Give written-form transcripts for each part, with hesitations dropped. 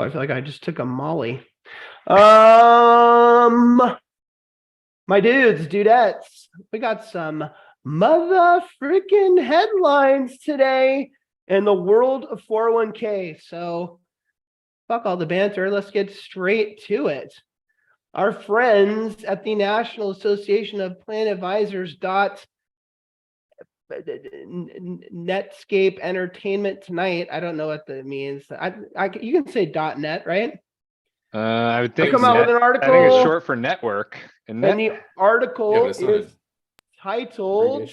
I feel like I just took a Molly. My dudes, dudettes, we got some mother freaking headlines today in the world of 401k. So fuck all the banter. Let's get straight to it. Our friends at the National Association of Plan Advisors Netscape Entertainment Tonight. I don't know what that means. You can say .net, right? I would think come out with an article. I think it's short for network. And the article is titled.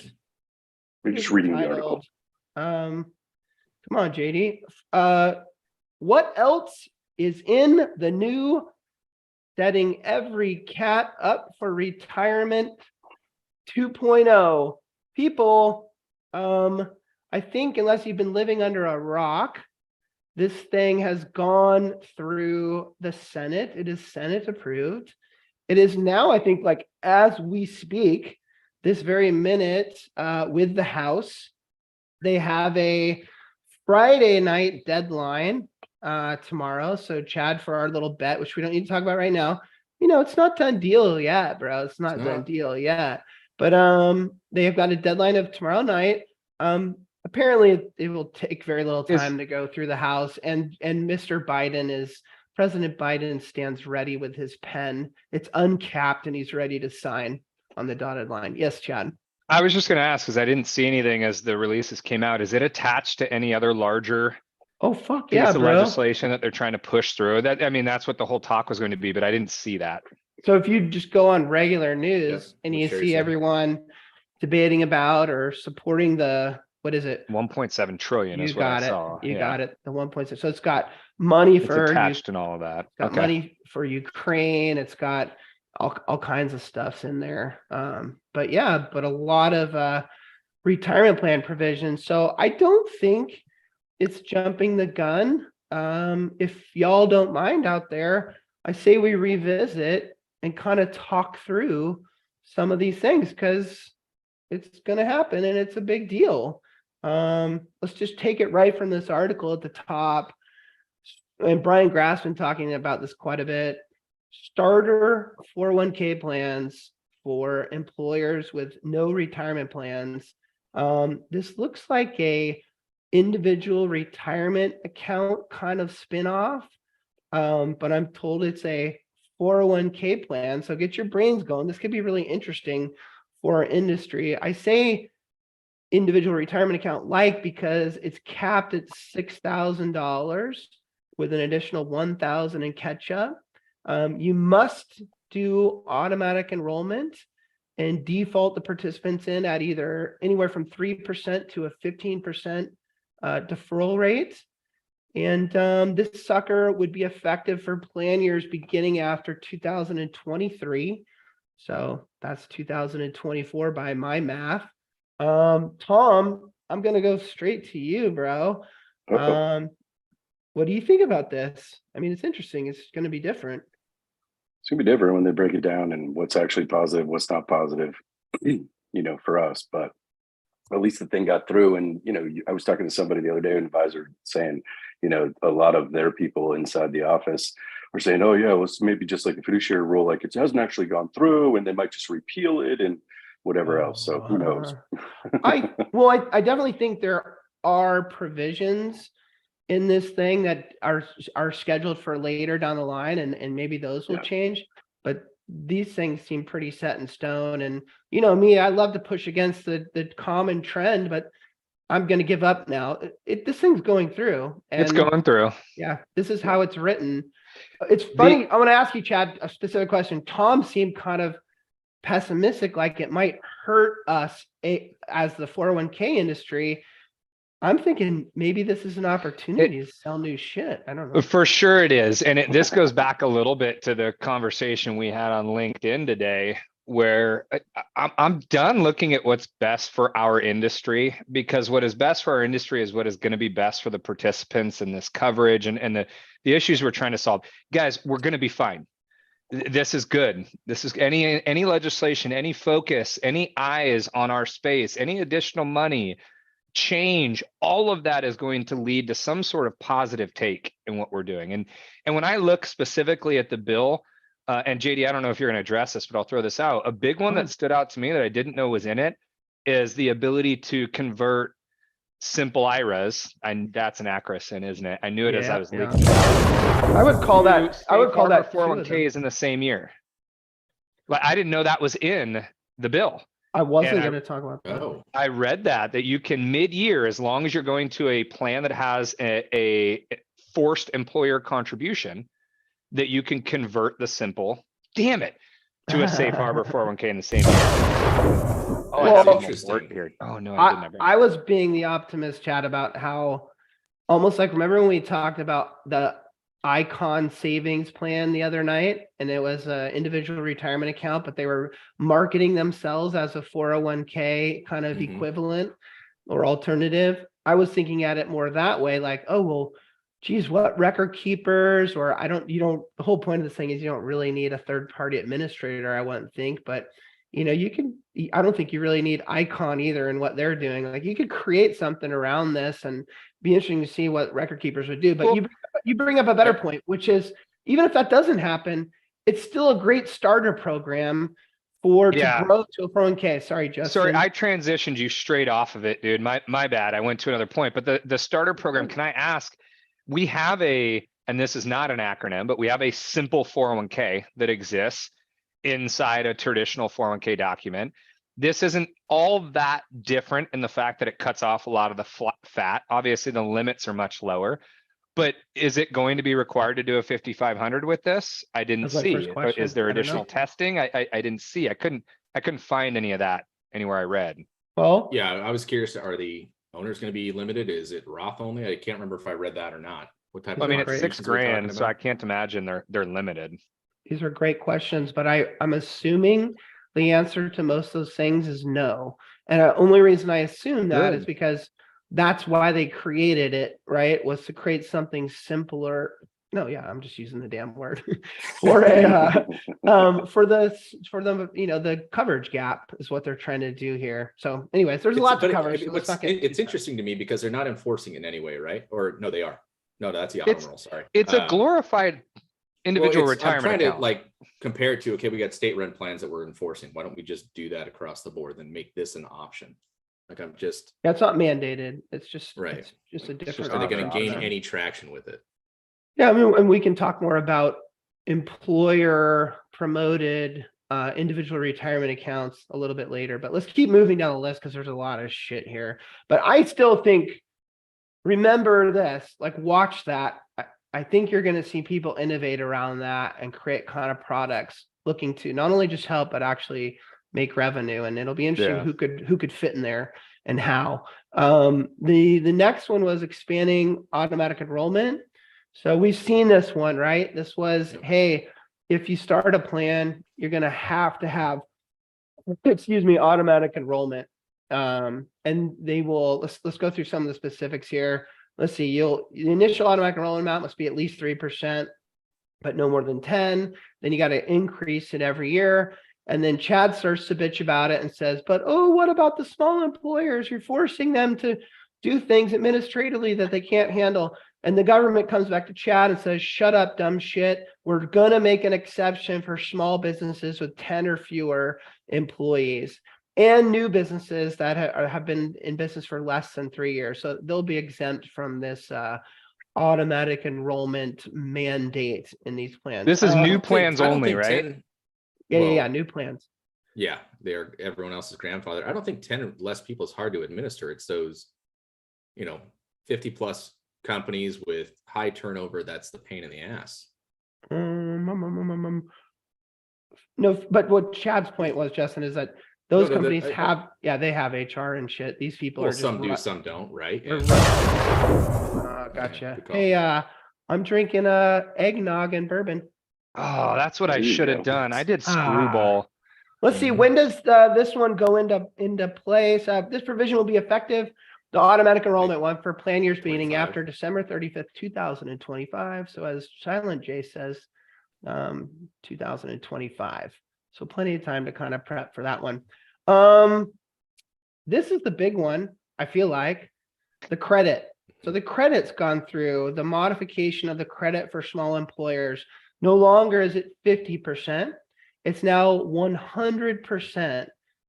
We're just reading the article. Come on, JD. What else is in the new setting every cat up for retirement 2.0? People, I think unless you've been living under a rock, this thing has gone through the Senate. It is Senate approved. It is now, I think, like as we speak, this very minute, with the House. They have a Friday night deadline tomorrow. So Chad, for our little bet, which we don't need to talk about right now, it's not done deal yet, bro. It's not done deal yet. But they have got a deadline of tomorrow night. Apparently it will take very little time to go through the House, and President Biden stands ready with his pen. It's uncapped and he's ready to sign on the dotted line. Yes, Chad. I was just going to ask, because I didn't see anything as the releases came out. Is it attached to any other larger piece of legislation that they're trying to push through? That's what the whole talk was going to be, but I didn't see that. So if you just go on regular news and you see everyone debating about or supporting the, what is it? 1.7 trillion is what I saw. You got it. The 1.6. So it's got money for attached and all of that. It's got money for Ukraine. It's got all kinds of stuffs in there. But a lot of retirement plan provisions. So I don't think it's jumping the gun. If y'all don't mind out there, I say we revisit and kind of talk through some of these things, because it's going to happen and it's a big deal. Let's just take it right from this article at the top. And Brian Graff's been talking about this quite a bit. Starter 401k plans for employers with no retirement plans. This looks like a individual retirement account kind of spin-off, but I'm told it's a 401k plan. So get your brains going. This could be really interesting for our industry. I say individual retirement account because it's capped at $6,000 with an additional $1,000 in catch up. You must do automatic enrollment and default the participants in at either anywhere from 3% to a 15% deferral rate. And this sucker would be effective for plan years beginning after 2023. So that's 2024 by my math. Tom, I'm going to go straight to you, bro. What do you think about this? It's interesting. It's going to be different. It's going to be different when they break it down and what's actually positive, what's not positive, for us. But at least the thing got through. And, I was talking to somebody the other day, an advisor, saying, a lot of their people inside the office were saying, oh, yeah, well, it's maybe just like a fiduciary rule, like it hasn't actually gone through and they might just repeal it and whatever else. So who knows? I definitely think there are provisions in this thing that are scheduled for later down the line, and maybe those will change. But these things seem pretty set in stone. And me, I love to push against the common trend, but I'm going to give up now. This thing's going through. And it's going through. Yeah, this is how it's written. It's funny. I want to ask you, Chad, a specific question. Tom seemed kind of pessimistic, like it might hurt us as the 401k industry. I'm thinking maybe this is an opportunity to sell new shit. I don't know. For sure it is. And this goes back a little bit to the conversation we had on LinkedIn today, where I'm done looking at what's best for our industry, because what is best for our industry is what is going to be best for the participants in this coverage and the issues we're trying to solve. Guys, we're going to be fine. This is good. This is any legislation, any focus, any eyes on our space, any additional money. change, all of that is going to lead to some sort of positive take in what we're doing. And when I look specifically at the bill, and JD, I don't know if you're going to address this, but I'll throw this out. A big one that stood out to me that I didn't know was in it is the ability to convert simple IRAs, and that's an acronym, isn't it? I knew it as I was leaking. I would call that. I would call that 401ks in the same year. Like, I didn't know that was in the bill. I wasn't going to talk about that. Oh, I read that you can mid-year, as long as you're going to a plan that has a forced employer contribution, that you can convert the simple, damn it, to a safe harbor 401k in the same year. Oh, Well, I have interesting. work here. Oh no, I didn't. I was being the optimist, Chad, about how almost like, remember when we talked about the Icon savings plan the other night, and it was an individual retirement account, but they were marketing themselves as a 401k kind of equivalent or alternative. I was thinking at it more that way, like, oh, well, geez, what record keepers, or the whole point of this thing is you don't really need a third party administrator, I wouldn't think, but I don't think you really need Icon either in what they're doing. Like, you could create something around this and be interesting to see what record keepers would do. But Well, you bring up a better point, which is, even if that doesn't happen, it's still a great starter program to grow to a 401k. Sorry, Justin. Sorry, I transitioned you straight off of it, dude. My bad. I went to another point. But the starter program, can I ask, we have and this is not an acronym, but we have a simple 401k that exists inside a traditional 401k document. This isn't all that different in the fact that it cuts off a lot of the fat. Obviously, the limits are much lower. But is it going to be required to do a 5,500 with this? I didn't see. Is there additional testing? I didn't see. I couldn't find any of that anywhere I read. Well, yeah, I was curious. Are the owners going to be limited? Is it Roth only? I can't remember if I read that or not. What type? I mean, it's contributions $6,000, so I can't imagine they're limited. these are great questions, but I'm assuming the answer to most of those things is no. And the only reason I assume that is because that's why they created it, right? Was to create something simpler. No, yeah, I'm just using the damn word for the coverage gap is what they're trying to do here. So anyways, there's a lot to cover. It's interesting to me because they're not enforcing it in any way, right? Or no, they are. No, that's the auto-enroll. Sorry. It's a glorified individual retirement I'm trying account. to like compare it to, okay, we got state run plans that we're enforcing. Why don't we just do that across the board and make this an option? Like, it's not mandated. It's just right. It's just a different. Are they going to gain any traction with it? Yeah, I mean, and we can talk more about employer promoted individual retirement accounts a little bit later, but let's keep moving down the list because there's a lot of shit here. But I still think, remember this, like, watch that. I think you're going to see people innovate around that and create kind of products looking to not only just help, but actually make revenue. And it'll be interesting who could fit in there and how. The next one was expanding automatic enrollment. So we've seen this one, right? This was, hey, if you start a plan, you're going to have, automatic enrollment. And they will, let's go through some of the specifics here. Let's see, the initial automatic enrollment amount must be at least 3%, but no more than 10. Then you got to increase it every year. And then Chad starts to bitch about it and says, but, oh, what about the small employers? You're forcing them to do things administratively that they can't handle. And the government comes back to Chad and says, shut up, dumb shit. We're going to make an exception for small businesses with 10 or fewer employees and new businesses that have been in business for less than 3 years. So they'll be exempt from this automatic enrollment mandate in these plans. This is new plans only, right? 10, yeah, new plans. Yeah, they're everyone else's grandfather. I don't think 10 or less people is hard to administer. It's those, 50 plus companies with high turnover. That's the pain in the ass. No, but what Chad's point was, Justin, is that those companies they have HR and shit. These people are just some do, some don't, right? Gotcha. Hey, I'm drinking eggnog and bourbon. Oh, that's what I should have done. I did screwball. Let's see. When does this one go into place? This provision will be effective. The automatic enrollment one for plan years beginning after December 35th, 2025. So as Silent J says, 2025. So plenty of time to kind of prep for that one. This is the big one. I feel like, the credit. So the credit's gone through the modification of the credit for small employers. No longer is it 50%. It's now 100%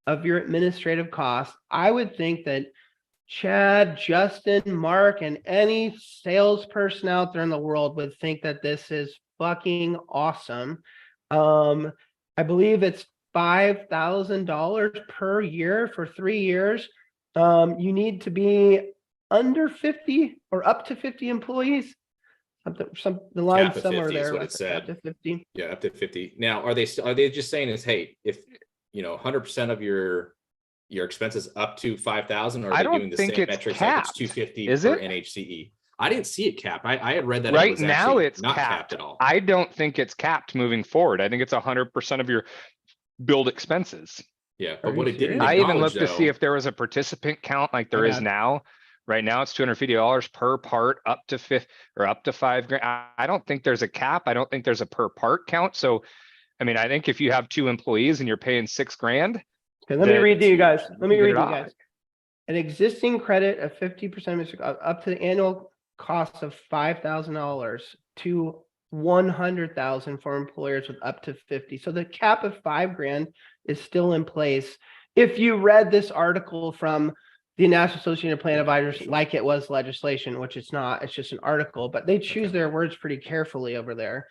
of your administrative costs. I would think that Chad, Justin, Mark, and any salesperson out there in the world would think that this is fucking awesome. I believe it's $5,000 per year for 3 years. You need to be under 50 or up to 50 employees. The line Cap of somewhere 50 is there. what it Up said. to 50. Yeah, up to 50. Now, are they just saying is, hey, if 100% of your expenses up to 5,000, or are I they don't doing the think same it's metrics capped. like it's 250 Is per it? NHCE? I didn't see it capped. I had read that it Right was now actually it's not capped. capped at all. I don't think it's capped moving forward. I think it's 100% of your billed expenses. Yeah, Are but what you it didn't serious? I even acknowledge looked to see though, if there was a participant count like there is got it. now. Right now it's $250 per part up to up to $5,000. I don't think there's a cap. I don't think there's a per part count. So, I mean, I think if you have 2 employees and you're paying $6,000, Okay, let me that read to you guys. Let me get read it to you off. guys. An existing credit of 50% up to the annual cost of $5,000 to 100,000 for employers with up to 50. So the cap of $5,000 is still in place. If you read this article from the National Association of Plan Advisors like it was legislation, which it's not, it's just an article, but they choose Okay. their words pretty carefully over there.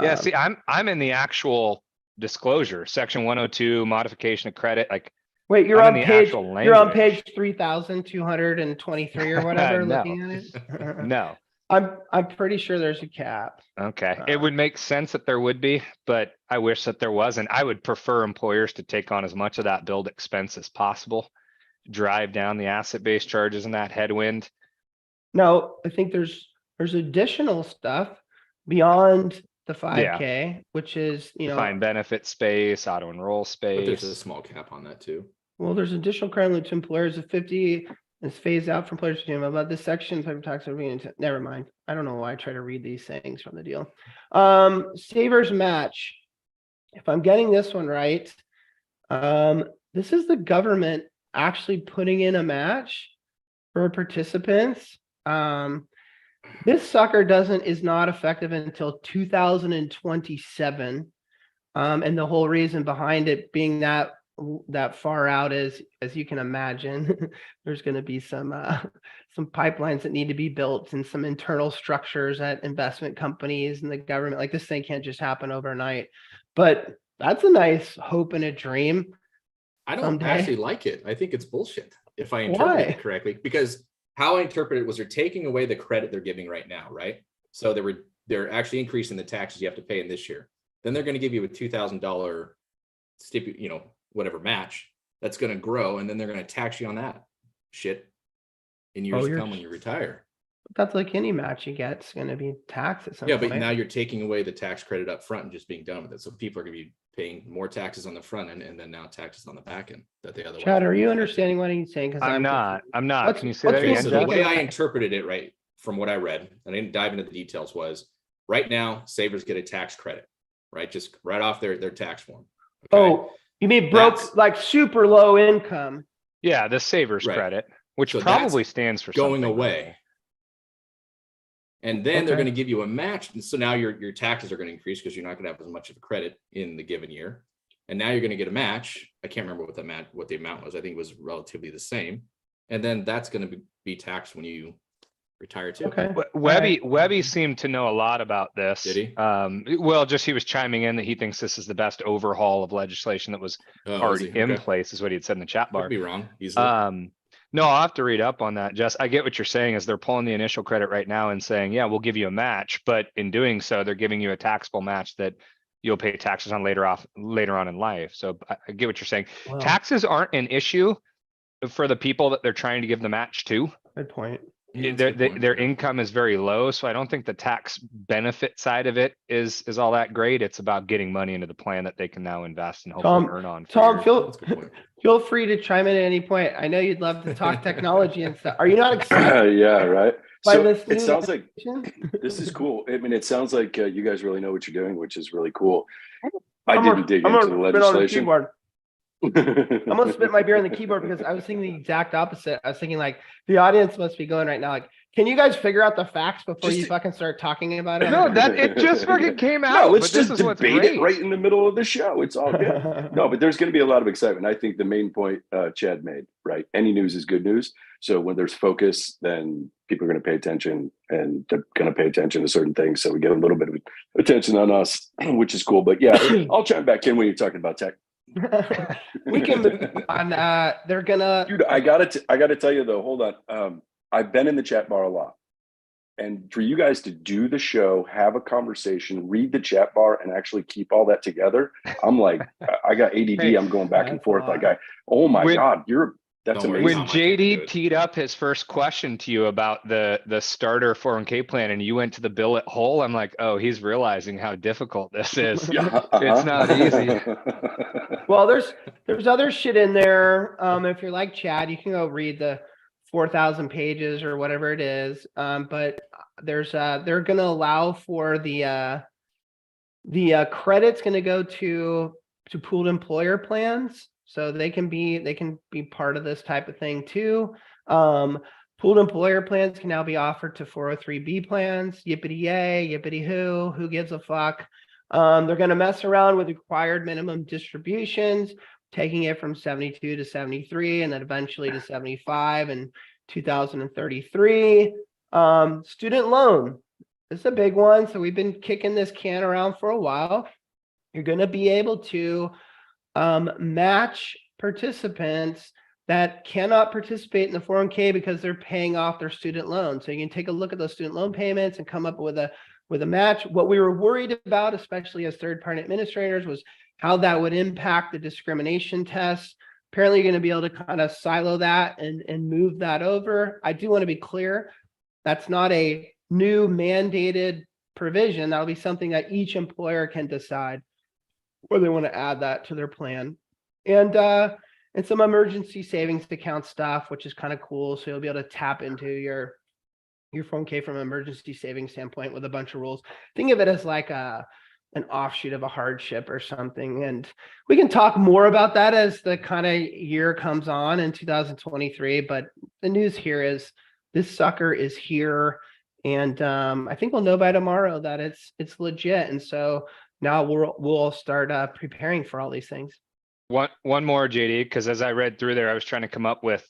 Yeah, see, I'm in the actual disclosure, section 102, modification of credit, like Wait, you're I'm on in the page, actual you're on language. page 3,223 or whatever, No. looking at it. No. I'm pretty sure there's a cap. Okay, it would make sense that there would be, but I wish that there wasn't. I would prefer employers to take on as much of that billed expense as possible, drive down the asset-based charges and that headwind. No, I think there's additional stuff beyond the 5K, which is, Defined benefit space, auto-enroll but there's a space. small cap on that too. well, there's additional credit to employers of 50 is phased out from employers. About this section, type of tax, never mind. I don't know why I try to read these things from the deal. Savers match. If I'm getting this one right, this is the government actually putting in a match for participants. This sucker is not effective until 2027. And the whole reason behind it being that far out is, as you can imagine, there's going to be some pipelines that need to be built and some internal structures at investment companies and the government. Like, this thing can't just happen overnight. But that's a nice hope and a dream. I don't someday. actually like it. I think it's bullshit if I interpret Why? it correctly, because how I interpret it was they're taking away the credit they're giving right now, right? So they're actually increasing the taxes you have to pay in this year. Then they're going to give you a $2,000 whatever match that's going to grow, and then they're going to tax you on that shit in years to come when you retire. That's like any match you get, it's going to be taxed at some Yeah, point. but now you're taking away the tax credit up front and just being done with it. So people are going to be paying more taxes on the front end and then now taxes on the back end that they otherwise. Chad, are you understanding what he's saying? Because I'm not. What's- Can you say that what's again, So the Jeff? way I interpreted it, right, from what I read, and I didn't dive into the details, was right now savers get a tax credit, right? Just right off their tax form. Okay? Oh, you mean broke, That's- like super low income? Yeah, the savers Right. credit, which So probably that's stands for going something, by the away. way. And then they're Okay. going to give you a match. And so now your taxes are going to increase because you're not going to have as much of a credit in the given year. And now you're going to get a match. I can't remember what the amount was. I think it was relatively the same. And then that's going to be taxed when you retire too. Okay. Webby seemed to know a lot about this. Did he? Well, just he was chiming in that he thinks this is the best overhaul of legislation that was Oh, already is he? in Okay. place, is what he had said in the chat bar. Could be wrong. Easily. No, I'll have to read up on that. Jess, I get what you're saying is they're pulling the initial credit right now and saying, yeah, we'll give you a match, but in doing so, they're giving you a taxable match that you'll pay taxes on later on in life. So I get what you're saying. Well, Taxes aren't an issue for the people that they're trying to give the match to. good point. Yeah, that's a good point. Their income is very low, so I don't think the tax benefit side of it is all that great. It's about getting money into the plan that they can now invest and hopefully earn on. for Tom, years. That's a good point. feel free to chime in at any point. I know you'd love to talk technology and stuff. Are you not excited Yeah, right. by So this it new sounds like legislation? this is cool. I mean, it sounds like you guys really know what you're doing, which is really cool. I I'm didn't dig I'm into gonna the spit on the legislation. keyboard. I almost spit my beer on the keyboard because I was thinking the exact opposite. I was thinking like the audience must be going right now, like, can you guys figure out the facts before you fucking start talking about it? No, that it just fucking came out. No, let's but this just is what's debate it great. right in the middle of the show. It's all good. No, but there's going to be a lot of excitement. I think the main point Chad made, right? Any news is good news. So when there's focus, then people are going to pay attention, and they're going to pay attention to certain things. So we get a little bit of attention on us, which is cool. But yeah, I'll chime back in when you're talking about tech. We can move on. They're gonna. Dude, I gotta tell you though. Hold on. I've been in the chat bar a lot, and for you guys to do the show, have a conversation, read the chat bar, and actually keep all that together, I'm like, I got ADD. Hey, I'm going back and forth. Like, oh my God, that's Don't worry, amazing. When Tom, I can't do JD it. teed up his first question to you about the starter 401k plan and you went to the billet hole, I'm like, oh, he's realizing how difficult this is. Yeah, It's not easy. Well, there's other shit in there. If you're like Chad, you can go read the 4,000 pages or whatever it is. But they're gonna allow for the credit's gonna go to pooled employer plans. So they can be part of this type of thing too. Pooled employer plans can now be offered to 403B plans. Yippity yay, yippity who gives a fuck? They're going to mess around with required minimum distributions, taking it from 72 to 73 and then eventually to 75 in 2033. Student loan. This is a big one. So we've been kicking this can around for a while. You're going to be able to match participants that cannot participate in the 401k because they're paying off their student loan. So you can take a look at those student loan payments and come up with a match. What we were worried about, especially as third-party administrators, was how that would impact the discrimination tests. Apparently, you're going to be able to kind of silo that and move that over. I do want to be clear, that's not a new mandated provision. That'll be something that each employer can decide whether they want to add that to their plan. And some emergency savings account stuff, which is kind of cool. So you'll be able to tap into your 401k from an emergency savings standpoint with a bunch of rules. Think of it as like an offshoot of a hardship or something. And we can talk more about that as the kind of year comes on in 2023. But the news here is this sucker is here. And I think we'll know by tomorrow that it's legit. And so now we'll start preparing for all these things. One more, JD, because as I read through there, I was trying to come up with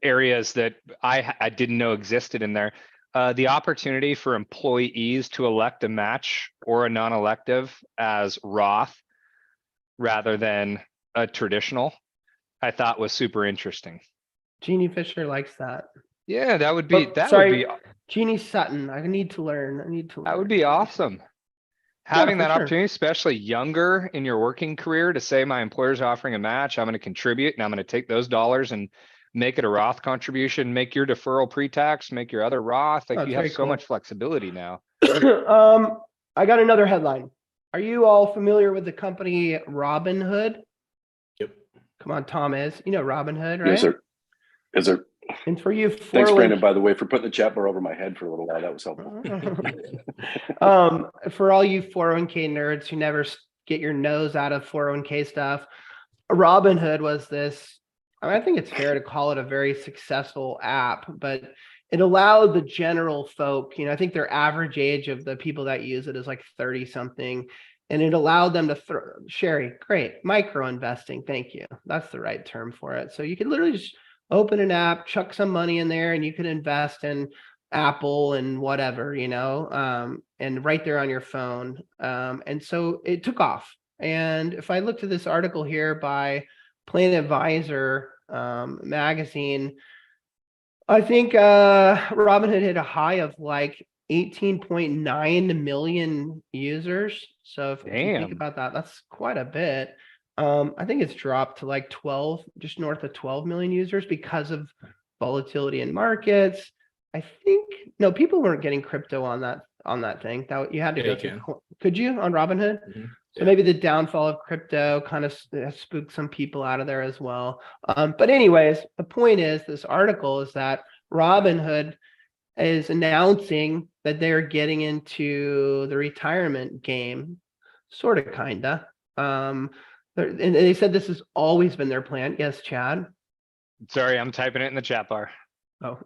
areas that I didn't know existed in there. The opportunity for employees to elect a match or a non-elective as Roth rather than a traditional, I thought was super interesting. Jeannie Fisher likes that. Yeah, that would be Jeannie Sutton. I need to learn. That would be awesome. Having that opportunity, especially younger in your working career, to say my employer's offering a match, I'm going to contribute and I'm going to take those dollars and make it a Roth contribution, make your deferral pre-tax, make your other Roth. Like you have so much flexibility now. I got another headline. Are you all familiar with the company Robinhood? Yep. Come on, Tom is. You know Robinhood, right? Yes, sir. Yes, sir. And for you, thanks, Brandon, by the way, for putting the chat bar over my head for a little while. That was helpful. For all you 401k nerds who never get your nose out of 401k stuff, Robinhood was this, I think it's fair to call it a very successful app, but it allowed the general folk, I think their average age of the people that use it is like 30 something. And it allowed them to Sherry, great, micro investing. Thank you. That's the right term for it. So you could literally just open an app, chuck some money in there, and you can invest in Apple and whatever, and right there on your phone. And so it took off. And if I look to this article here by Plan Advisor magazine, I think Robinhood hit a high of like 18.9 million users. So if you think about that, that's quite a bit. I think it's dropped to like 12, just north of 12 million users because of volatility in markets. I think people weren't getting crypto on that thing. That you had to go through. Could you on Robinhood? Mm-hmm. So maybe the downfall of crypto kind of spooked some people out of there as well. But anyways, the point is this article is that Robinhood is announcing that they're getting into the retirement game, sort of, kinda. And they said this has always been their plan. Yes, Chad? Sorry, I'm typing it in the chat bar. Oh,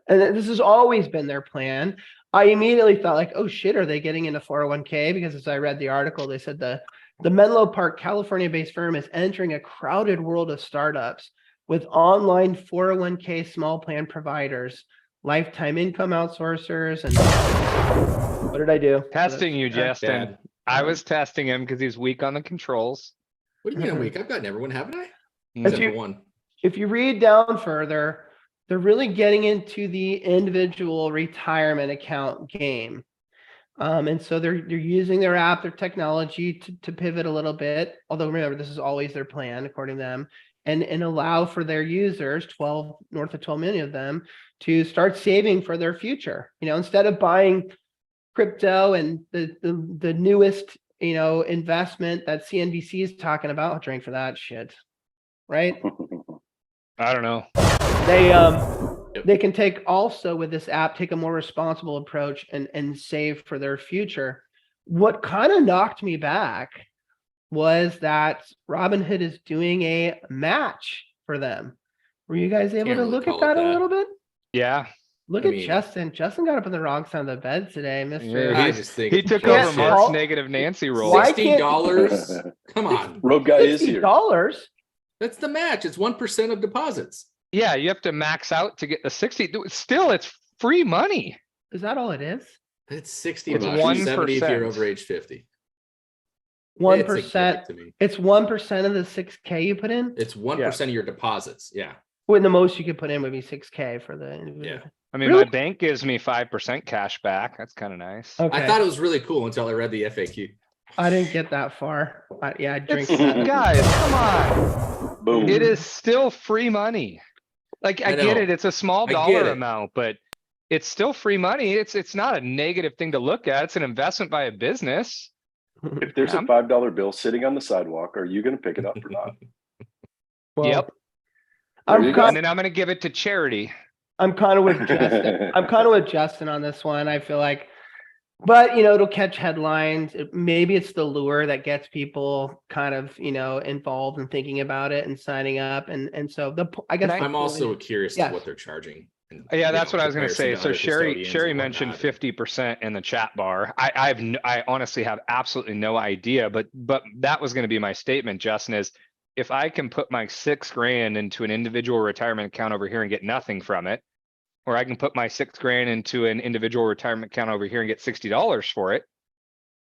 and this has always been their plan. I immediately thought like, oh shit, are they getting into 401k? Because as I read the article, they said the Menlo Park, California-based firm is entering a crowded world of startups with online 401k small plan providers, lifetime income outsourcers, and what did I do? Testing you, Sure. Justin. Bad. I was testing him because he's weak on the controls. What do you mean a week? I've gotten everyone, haven't I? Mm. Except for one. If you read down further, they're really getting into the individual retirement account game. And so they're using their app, their technology to pivot a little bit. Although remember, this is always their plan, according to them, and allow for their users, north of 12 million of them, to start saving for their future. Instead of buying crypto and the newest, investment that CNBC is talking about, I'll drink for that shit, right? I don't know. They can take also with this app, take a more responsible approach and save for their future. What kind of knocked me back was that Robinhood is doing a match for them. Were you guys able Can't to really look at call it that a that. little bit? Yeah. Look I at mean- Justin. Justin got up on the wrong side of the bed today, Mr. Yeah, I just think He it's took Yes, over bullshit. Mark's Paul. negative Nancy role. Why can't- $60? Come on. Rogue guy is here. $60? That's the match. It's 1% of deposits. Yeah, you have to max out to get the 60. Still, it's free money. Is that all it is? It's 60 It's bucks. 70 if you're 1%. over age 50. 1%. It's a gimmick to me. It's 1% of the 6K you put in. It's 1% of your deposits. Yeah. When the most you could put in would be 6K for the individual. Yeah. I mean, Really? my bank gives me 5% cash back. That's kind of nice. Okay. I thought it was really cool until I read the FAQ. I didn't get that far. Yeah, I drink It's, that. guys, come on. Boom. It is still free money. Like, I I get know. it. It's a small I get dollar it. amount, but it's still free money. It's not a negative thing to look at. It's an investment by a business. If there's a I'm- $5 bill sitting on the sidewalk, are you going to pick it up or not? Well, Yep. There you I'm go. And kind, then I'm gonna give it to charity. I'm kind of with Justin. I'm kind of with Justin on this one. I feel like, but it'll catch headlines. Maybe it's the lure that gets people kind of, involved in thinking about it and signing up. And so I guess Can I- I'm also curious Yes. to what they're charging. And, Yeah, you that's know, what I was gonna say. comparison to So other Sherry custodians and mentioned whatnot. 50% in the chat bar. I honestly have absolutely no idea, but that was gonna be my statement, Justin, is if I can put my $6,000 into an individual retirement account over here and get nothing from it, or I can put my $6,000 into an individual retirement account over here and get $60 for it,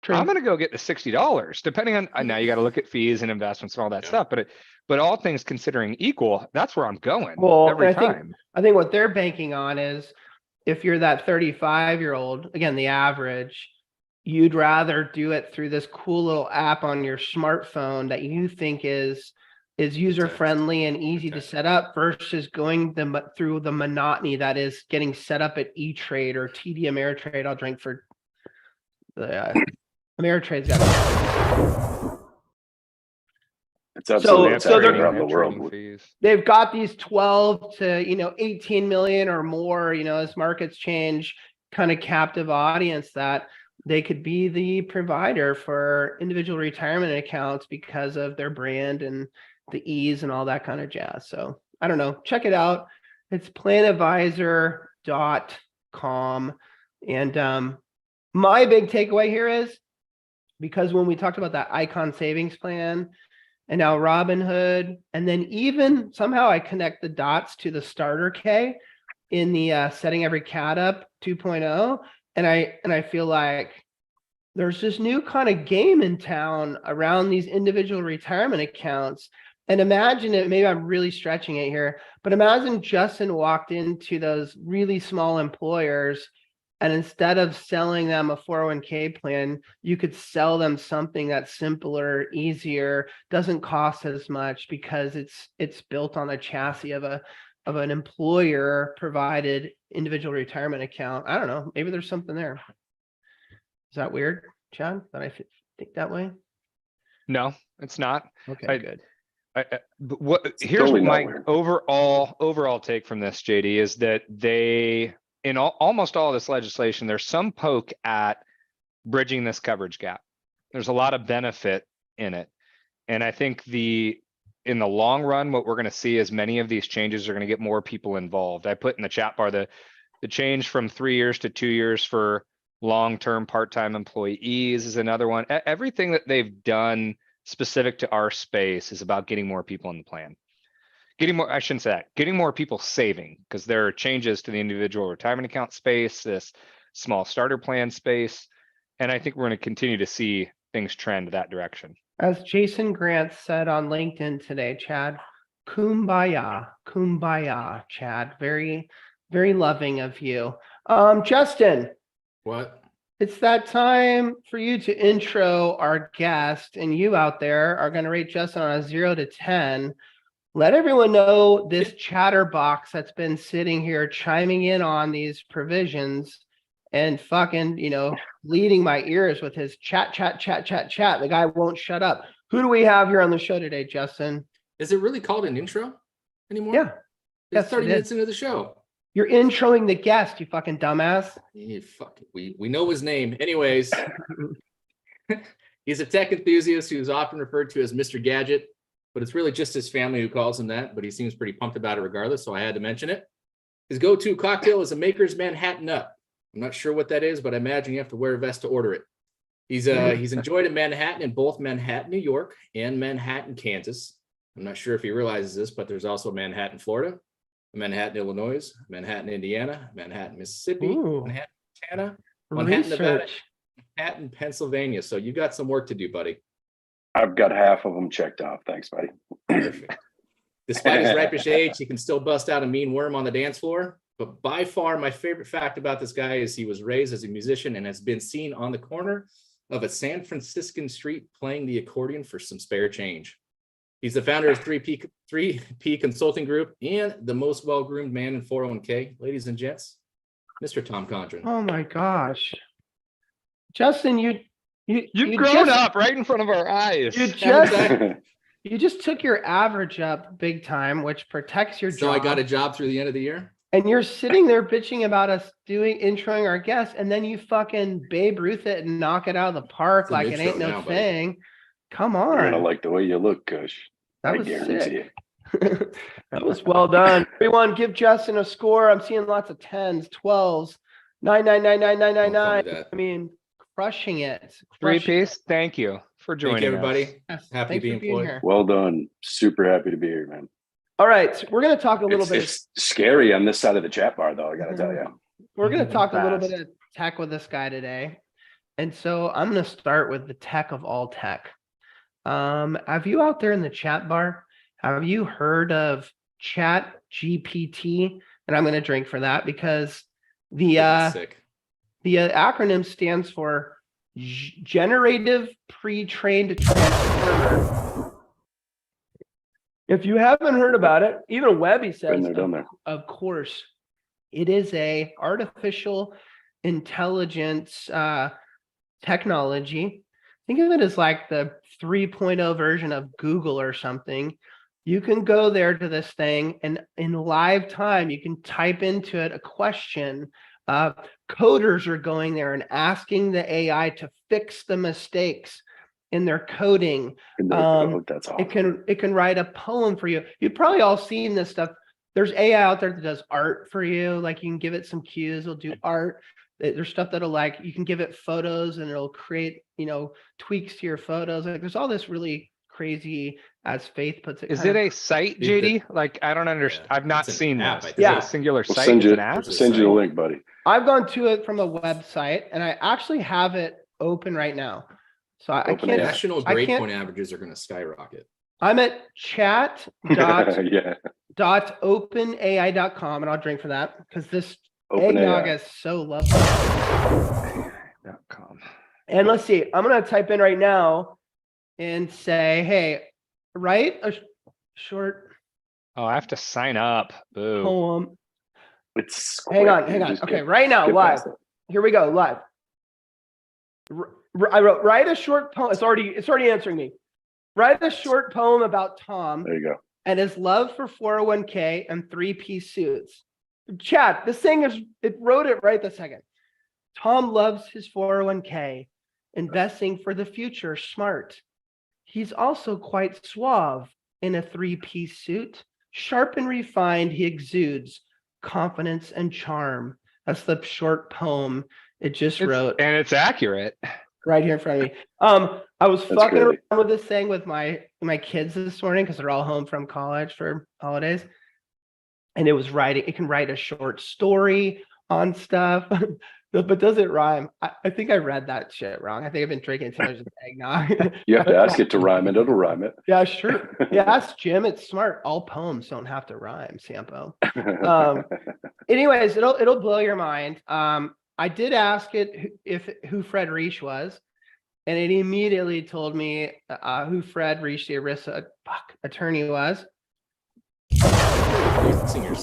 True. I'm gonna go get the $60, depending on, now you gotta look at fees and investments and all that Yeah. stuff, but all things considering equal, that's where I'm going Well, every and I think- time. I think what they're banking on is if you're that 35-year-old, again, the average, you'd rather do it through this cool little app on your smartphone that you think is user friendly and easy to Okay. set up versus going through the monotony that is getting set up at E-Trade or TD Ameritrade. I'll drink for the Ameritrade's got It's absolutely so happening they're- around the world. Trading fees. they've got these 12 to 18 million or more, as markets change, kind of captive audience that they could be the provider for individual retirement accounts because of their brand and the ease and all that kind of jazz. So I don't know, check it out. It's planadvisor.com. And my big takeaway here is, because when we talked about that icon savings plan and now Robinhood, and then even somehow I connect the dots to the starter K in the setting every cat up 2.0. And I feel like there's this new kind of game in town around these individual retirement accounts. And imagine it, maybe I'm really stretching it here, but imagine Justin walked into those really small employers, and instead of selling them a 401k plan, you could sell them something that's simpler, easier, doesn't cost as much because it's built on a chassis of an employer provided individual retirement account. I don't know, maybe there's something there. Is that weird, Chad, that I think that way? No, it's not. Okay, I- good. But what, It's here's totally not my weird. overall take from this, JD, is that they, in almost all this legislation, there's some poke at bridging this coverage gap. There's a lot of benefit in it. And I think in the long run, what we're going to see is many of these changes are going to get more people involved. I put in the chat bar the change from 3 years to 2 years for long-term part-time employees is another one. Everything that they've done specific to our space is about getting more people in the plan. I shouldn't say that, getting more people saving, because there are changes to the individual retirement account space, this small starter plan space. And I think we're going to continue to see things trend that direction. As Jason Grant said on LinkedIn today, Chad, kumbaya, kumbaya, Chad. Very, very loving of you. Justin, What? it's that time for you to intro our guest, and you out there are going to rate Justin on a 0 to 10. Let everyone know this chatterbox that's been sitting here chiming in on these provisions and fucking, bleeding my ears with his chat. The guy won't shut up. Who do we have here on the show today, Justin? Is it really called an intro anymore? Yeah. It's Yes, 30 it minutes is. into the show. You're introing the guest, you fucking dumbass. Yeah, fuck it. We know his name. Anyways, he's a tech enthusiast who's often referred to as Mr. Gadget, but it's really just his family who calls him that, but he seems pretty pumped about it regardless, so I had to mention it. His go-to cocktail is a Maker's Manhattan Up. I'm not sure what that is, but I imagine you have to wear a vest to order it. He's enjoyed in Manhattan, in both Manhattan, New York, and Manhattan, Kansas. I'm not sure if he realizes this, but there's also Manhattan, Florida, Manhattan, Illinois, Manhattan, Indiana, Manhattan, Mississippi, Ooh. Manhattan, Montana, Manhattan, Nevada, Research. Manhattan, Pennsylvania. So you got some work to do, buddy. I've got half of them checked off. Thanks, buddy. Perfect. Despite his ripish age, he can still bust out a mean worm on the dance floor. But by far, my favorite fact about this guy is he was raised as a musician and has been seen on the corner of a San Franciscan street playing the accordion for some spare change. He's the founder of 3P Consulting Group and the most well-groomed man in 401k. Ladies and gents, Mr. Tom Condren. Oh my gosh. Justin, You've grown up right in front of our eyes. You just took your average up big time, which protects your So job. I got a job through the end of the year. And you're sitting there bitching about us introing our guests, and then you fucking Babe Ruth it and knock it out of the park It's an like it ain't intro no now, buddy. thing. Come You're gonna on. like the way you look, Kush. That I was guarantee sick. it. That was well done. Everyone give Justin a score. I'm seeing lots of 10s, 12s, 9, 9, 9, 9, 9, 9, Don't call me 9. that. I mean, crushing it. Three-piece, thank you for joining Thank you, everybody. us. Yes, Happy to thanks be for being employed. here. Well done. Super happy to be here, man. All right, we're going to talk a little bit. It's scary on this side of the chat bar, though. I gotta tell you. We're going to talk a little Fast. bit of tech with this guy today. And so I'm going to start with the tech of all tech. Have you out there in the chat bar, have you heard of ChatGPT? And I'm going to drink for that because the Sick. acronym stands for Generative Pre-trained Transformer. If you haven't heard about it, even Webby Been says, there, done there. of course, it is a artificial intelligence technology. Think of it as like the 3.0 version of Google or something. You can go there to this thing, and in live time, you can type into it a question. Coders are going there and asking the AI to fix the mistakes in their coding. That's awesome. It can write a poem for you. You've probably all seen this stuff. There's AI out there that does art for you. Like you can give it some cues, it'll do art. There's stuff that'll you can give it photos and it'll create, tweaks to your photos. Like there's all this really crazy, as Faith puts it. Is it a site, JD? Like, I don't understand. Yeah, I've not it's an seen app, this. I Is it think. a singular We'll site? send It's you, an app? send you the link, buddy. I've gone to it from a website and I actually have it open right now. So I Open can't. AI. National I grade can't- point averages are going to skyrocket. I'm at Yeah. chat.openai.com, and I'll drink for that because this Open eggnog AI. is so lovely. .com. And let's see, I'm going to type in right now and say, hey, write a short Oh, I have to sign up. Boo. poem. It's Hang quick. on. You just Okay, get- right now, get live. past it. Here we go, live. I wrote, write a short poem. It's already answering me. Write a short poem about Tom There you go. and his love for 401k and 3-piece suits. Chat, this thing it wrote it right this second. Tom loves his 401k, investing for the future, smart. He's also quite suave in a three-piece suit. Sharp and refined, he exudes confidence and charm. That's the short poem it just wrote And it's accurate. right here in front of me. I was That's fucking great. around with this thing with my kids this morning because they're all home from college for holidays. And it was writing, it can write a short story on stuff, but does it rhyme? I think I read that shit wrong. I think I've been drinking too much eggnog. You have to ask it to rhyme it. It'll rhyme it. Yeah, sure. Yeah, ask Jim. It's smart. All poems don't have to rhyme, Sampo. Anyways, it'll blow your mind. I did ask it who Fred Reish was, and it immediately told me who Fred Reish, the ERISA attorney, was.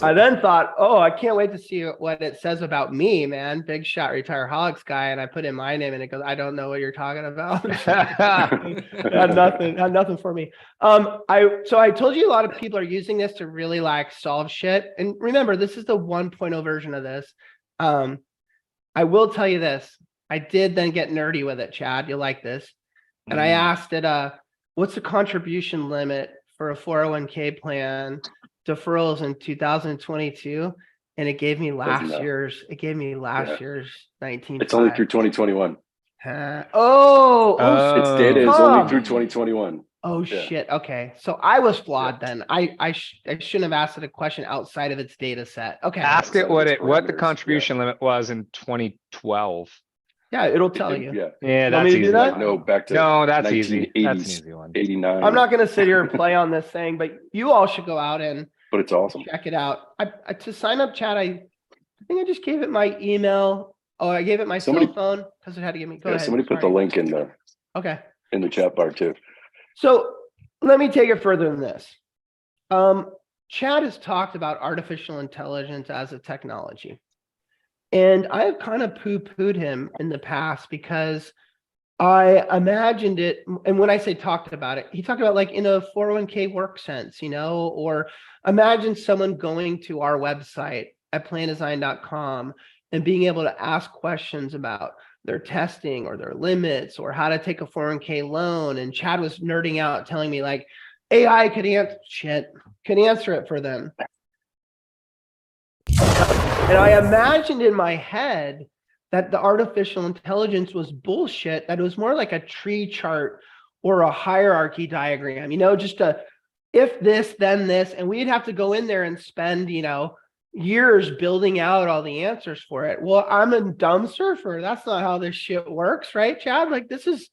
I then thought, oh, I can't wait to see what it says about me, man. Big shot Retireholics guy. And I put in my name and it goes, I don't know what you're talking about. had nothing for me. So I told you a lot of people are using this to really like solve shit. And remember, this is the 1.0 version of this. I will tell you this. I did then get nerdy with it, Chad. You'll like this. And I asked it, what's the contribution limit for a 401k plan deferrals in 2022? And it gave me last year's 19. It's only through 2021. Its data is only through 2021. Oh shit. Okay. So I was flawed then. I shouldn't have asked it a question outside of its data set. Okay. Ask it what the contribution limit was in 2012. Yeah, it'll tell you. Yeah, that's easy. No, back to that's easy. That's an easy one. 89. I'm not going to sit here and play on this thing, but you all should go out and but it's awesome. Check it out. I to sign up, Chad, I think I just gave it my email. Oh, I gave it my cell phone because it had to give me. Go ahead. Somebody put the link in the chat bar too. So let me take it further than this. Chad has talked about artificial intelligence as a technology. And I have kind of poo-pooed him in the past because I imagined it. And when I say talked about it, he talked about like in a 401k work sense, or imagine someone going to our website at plandesign.com and being able to ask questions about their testing or their limits or how to take a 401k loan. And Chad was nerding out, telling me like AI could answer it for them. And I imagined in my head that the artificial intelligence was bullshit, that it was more like a tree chart or a hierarchy diagram, just a if this, then this. And we'd have to go in there and spend, years building out all the answers for it. Well, I'm a dumb surfer. That's not how this shit works, right, Chad? Like this is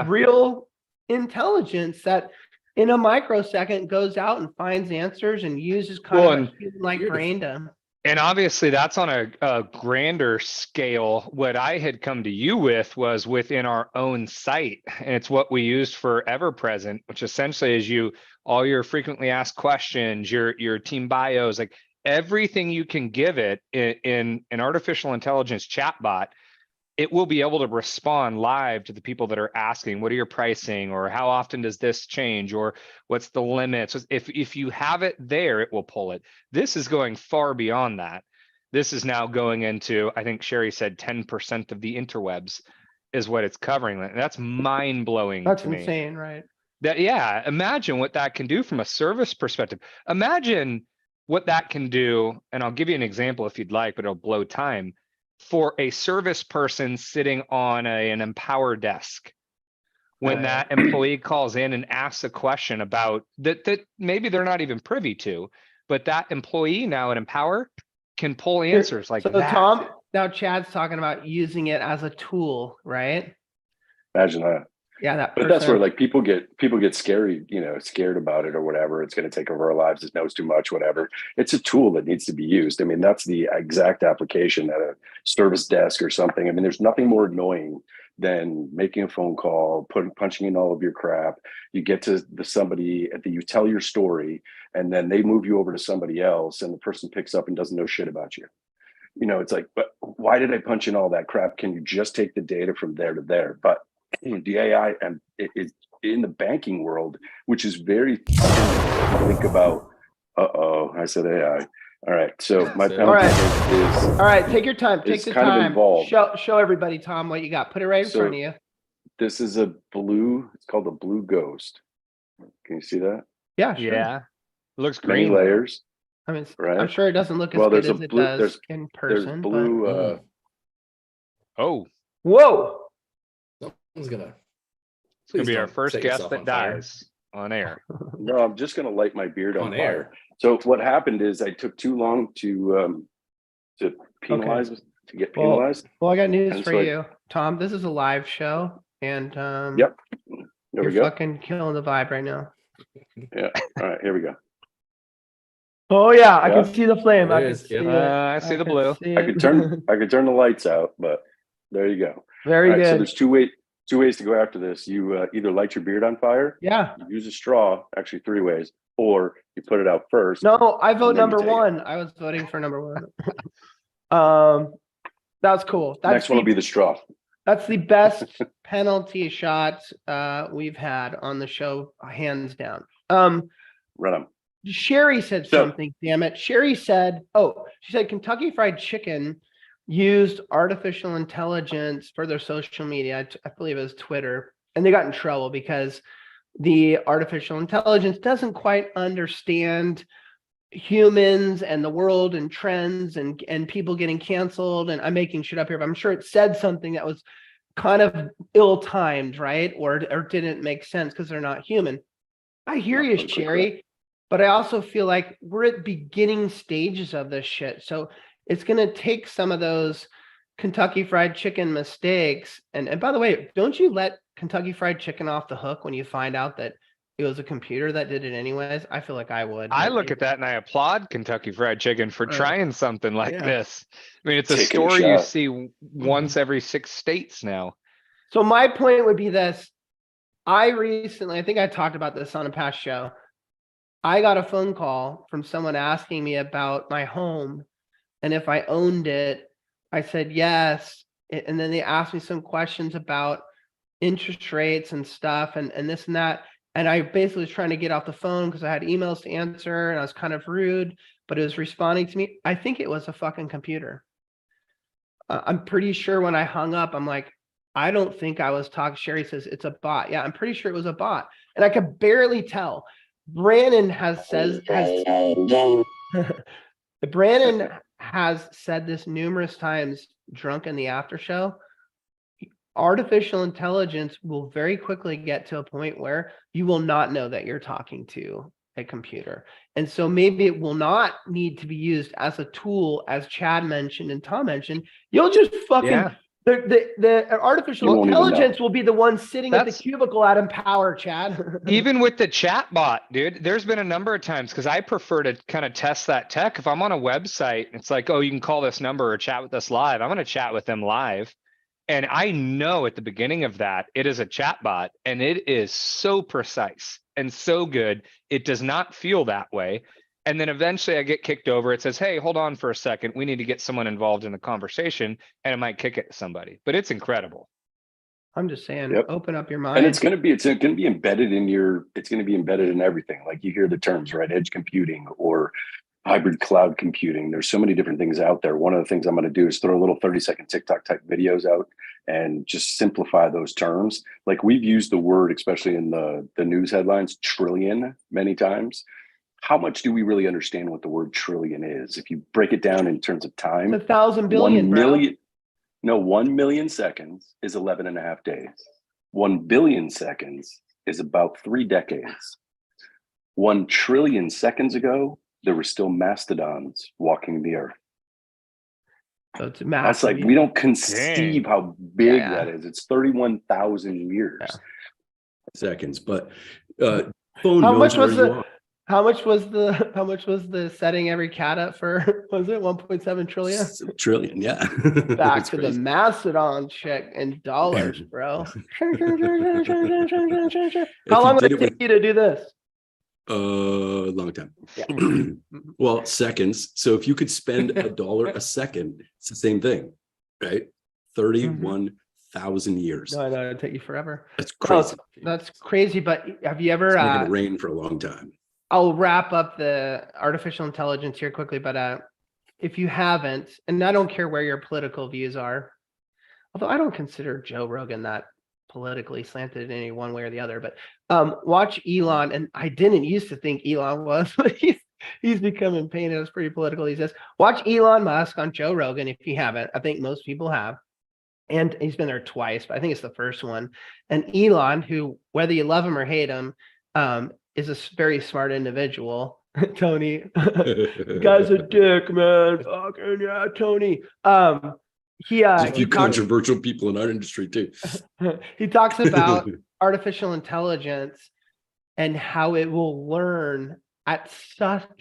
real intelligence that in a microsecond goes out and finds answers and uses kind of like brain to. And obviously that's on a grander scale. What I had come to you with was within our own site. And it's what we used for Ever-Present, which essentially is all your frequently asked questions, your team bios, like everything you can give it in an artificial intelligence chatbot, it will be able to respond live to the people that are asking, what are your pricing, or how often does this change, or what's the limit? So if you have it there, it will pull it. This is going far beyond that. This is now going into, I think Sherry said 10% of the interwebs is what it's covering. That's mind blowing. That's to me. Insane, right? Imagine what that can do from a service perspective. Imagine what that can do. And I'll give you an example if you'd like, but it'll blow time. For a service person sitting on an Empower desk, when that employee calls in and asks a question about that maybe they're not even privy to, but that employee now at Empower can pull answers like that. So Tom, now Chad's talking about using it as a tool, right? Imagine that. Yeah, but that's where like people get scary, scared about it or whatever. It's going to take over our lives. It knows too much, whatever. It's a tool that needs to be used. I mean, that's the exact application at a service desk or something. I mean, there's nothing more annoying than making a phone call, punching in all of your crap. You get to somebody you tell your story, and then they move you over to somebody else, and the person picks up and doesn't know shit about you. It's like, but why did I punch in all that crap? Can you just take the data from there to there? But the AI and it is in the banking world, which is very think about. I said AI. All right. So my penalty is all right. Take your time. Take the time. Involved. Show everybody, Tom, what you got. Put it right in front of you. This is a blue, it's called a blue ghost. Can you see that? Yeah, sure. Yeah. Looks Many green. though. layers, I mean, I'm right? sure it doesn't look as Well, good there's a as it blue, does in there's person, blue, but Oh, whoa. Someone's gonna. it's gonna Please be our don't first set guest yourself that on fire. dies on air. no, I'm just gonna light my beard on On fire. air. So what happened is I took too long to penalize, to get Well, penalized. well, I got news And for so I- you, Tom. This is a live show, and Yep. There you're we go. fucking killing the vibe right now. Yeah. All right, here we go. Oh yeah, I Yeah. can see the flame. There I it can is. see Yep. it. I see the can blue. see I it. could turn the lights out, but there you go. Very All right, so good. there's two ways to go after this. You either light your beard on fire, Yeah. you use a straw, actually 3 ways, or you put it out first. No, I vote And then you number take it. one. I was voting for number one. That's cool. Next one will be the straw. That's the best penalty shot we've had on the show, hands down. Right on. Sherry said So- something, damn it. Sherry said, she said Kentucky Fried Chicken used artificial intelligence for their social media. I believe it was Twitter, and they got in trouble because the artificial intelligence doesn't quite understand humans and the world and trends and people getting canceled. And I'm making shit up here, but I'm sure it said something that was kind of ill-timed, right? Or didn't make sense because they're not human. I hear you, Absolutely Sherry, but I also feel like we're at beginning stages of this shit. So it's going to take some of those Kentucky Fried Chicken mistakes. And by the way, don't you let Kentucky Fried Chicken off the hook when you find out that it was a computer that did it anyways? I feel like I would. I but look at that and I applaud Kentucky Fried Chicken for Right. trying something like Yeah. this. I mean, it's a Taking a story you shot. see once every 6 states now. So my point would be this. I think I talked about this on a past show. I got a phone call from someone asking me about my home and if I owned it. I said yes. And then they asked me some questions about interest rates and stuff and this and that. And I basically was trying to get off the phone because I had emails to answer and I was kind of rude, but it was responding to me. I think it was a fucking computer. I'm pretty sure when I hung up, I'm like, I don't think I was talking. Sherry says it's a bot. Yeah, I'm pretty sure it was a bot. And I could barely tell. Brandon has said this numerous times drunk in the after show. Artificial intelligence will very quickly get to a point where you will not know that you're talking to a computer. And so maybe it will not need to be used as a tool, as Chad mentioned and Tom mentioned. You'll just fucking Yeah. the You artificial won't even know. intelligence will be the one sitting at the That's- cubicle at Empower, Chad. Even with the chat bot, dude, there's been a number of times because I prefer to kind of test that tech. If I'm on a website, it's like, oh, you can call this number or chat with us live. I'm going to chat with them live. And I know at the beginning of that, it is a chat bot and it is so precise and so good. It does not feel that way. And then eventually I get kicked over. It says, hey, hold on for a second. We need to get someone involved in the conversation, and it might kick it to somebody, but it's incredible. I'm just saying, Yep. open up your mind. And it's going to be embedded in everything. Like you hear the terms, right? Edge computing or hybrid cloud computing. There's so many different things out there. One of the things I'm going to do is throw a little 30-second TikTok type videos out and just simplify those terms. Like we've used the word, especially in the news headlines, trillion many times. How much do we really understand what the word trillion is? If you break it down in terms of time, It's 1,000 billion, 1 bro. million, no, 1 million seconds is 11 and a half days. 1 billion seconds is about 3 decades. 1 trillion seconds ago, there were still mastodons walking the earth. So it's That's massive. like, we don't conceive how big Yeah. that is. It's 31,000 years. Yeah. Seconds, but phone How knows much where was you the are. how much was the setting every cat up for? Was it 1.7 trillion? Trillion, yeah. Back That's to the crazy. mastodon check in dollars, bro. How If long you would did it it with take you to do this? long time. Yeah. Well, seconds. So if you could spend $1 a second, it's the same thing, right? 31,000 years. No, I know it'd take you forever. That's No, crazy. that's crazy. But have you ever? It's making it rain for a long time. I'll wrap up the artificial intelligence here quickly, but if you haven't, and I don't care where your political views are, although I don't consider Joe Rogan that politically slanted in any one way or the other, but watch Elon, and I didn't used to think Elon was, but he's becoming painted as pretty political these days. Watch Elon Musk on Joe Rogan if you haven't. I think most people have. And he's been there twice, but I think it's the first one. And Elon, who, whether you love him or hate him, is a very smart individual. Tony, guy's a dick, man. Fucking yeah, Tony. There's a few He talks, controversial people in our industry too. he talks about artificial intelligence and how it will learn at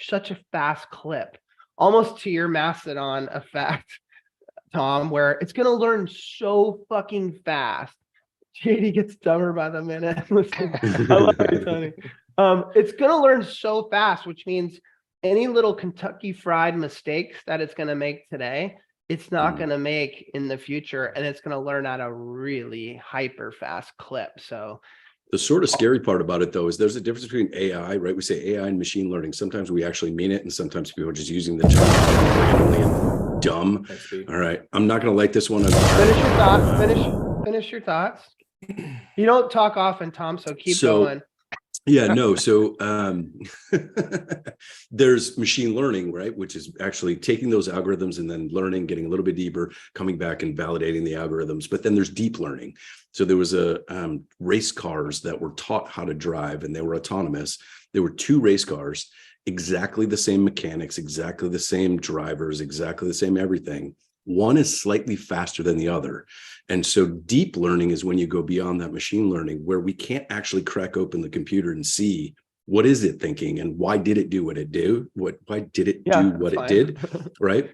such a fast clip, almost to your Mastodon effect, Tom, where it's going to learn so fucking fast. JD gets dumber by the minute. Listen, I love you, Tony. It's going to learn so fast, which means any little Kentucky Fried mistakes that it's going to make today, it's not going to make in the future, and it's going to learn at a really hyper fast clip. So the sort of scary part about it, though, is there's a difference between AI, right? We say AI and machine learning. Sometimes we actually mean it, and sometimes people are just using the term randomly and dumb. All right, I'm not going to like this one. Finish your thoughts. Finish your thoughts. You don't talk often, Tom, so keep going. Yeah, no. So there's machine learning, right? Which is actually taking those algorithms and then learning, getting a little bit deeper, coming back and validating the algorithms. But then there's deep learning. So there was a race cars that were taught how to drive, and they were autonomous. There were 2 race cars, exactly the same mechanics, exactly the same drivers, exactly the same everything. One is slightly faster than the other. And so deep learning is when you go beyond that machine learning, where we can't actually crack open the computer and see what is it thinking and why did it do what it do? Why did it do what it did? Right.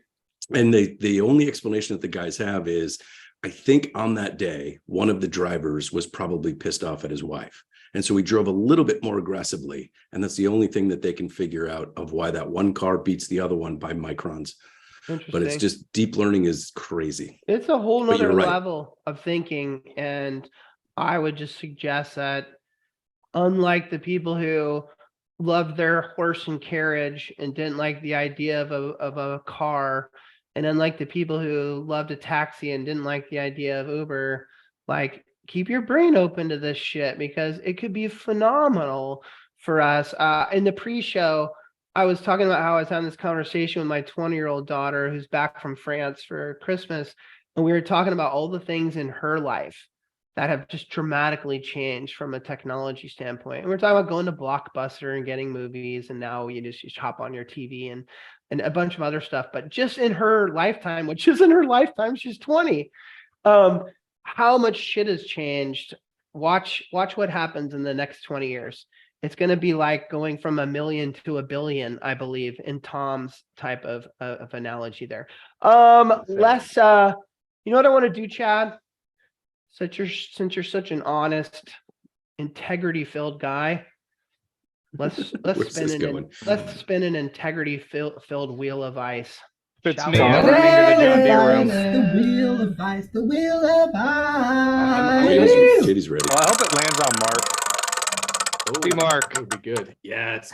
And the only explanation that the guys have is, I think on that day, one of the drivers was probably pissed off at his wife. And so he drove a little bit more aggressively. And that's the only thing that they can figure out of why that one car beats the other one by microns. But it's just deep learning is crazy. It's a whole nother level of thinking. And I would just suggest that, unlike the people who loved their horse and carriage and didn't like the idea of a car, and unlike the people who loved a taxi and didn't like the idea of Uber, like, keep your brain open to this shit, because it could be phenomenal for us. In the pre-show, I was talking about how I was having this conversation with my 20-year-old daughter who's back from France for Christmas. And we were talking about all the things in her life that have just dramatically changed from a technology standpoint. And we're talking about going to Blockbuster and getting movies. And now you just hop on your TV and a bunch of other stuff. But just in her lifetime, which is in her lifetime, she's 20. How much shit has changed. Watch what happens in the next 20 years. It's going to be like going from 1 million to 1 billion, I believe, in Tom's type of analogy there. Let's, you know what I want to do, Chad? Since you're such an honest, integrity-filled guy, let's spin an integrity-filled wheel of ice. It's me. I'm running to the John Deere room. The wheel of ice, the wheel of ice. JD's ready. Well, I hope it lands on Mark. See Mark. That would be good. Yes.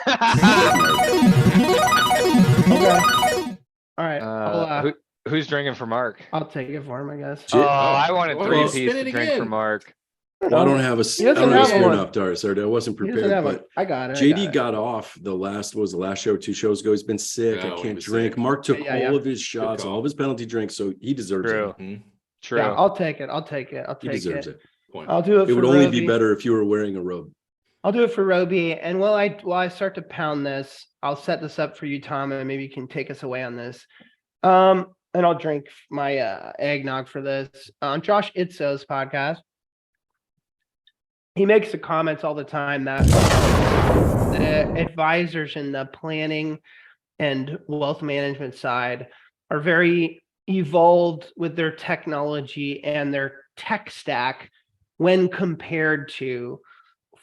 Okay. All right. Who's drinking for Mark? I'll take it for him, I guess. Oh, I wanted Well, 3 spin piece it to drink again. for Mark. Well, I don't have a spoon up, Doris. Sorry, I wasn't prepared. But I got it. JD got off the last show, 2 shows ago. He's been sick. I can't drink. Mark took all of his shots, all of his penalty drinks, so he deserves it. True. Yeah, I'll take it. He deserves it. I'll do it. It would only be better if you were wearing a robe. I'll do it for Roby. And while I start to pound this, I'll set this up for you, Tom, and maybe you can take us away on this. And I'll drink my eggnog for this. On Josh Itzo's podcast, he makes the comments all the time that the advisors in the planning and wealth management side are very evolved with their technology and their tech stack when compared to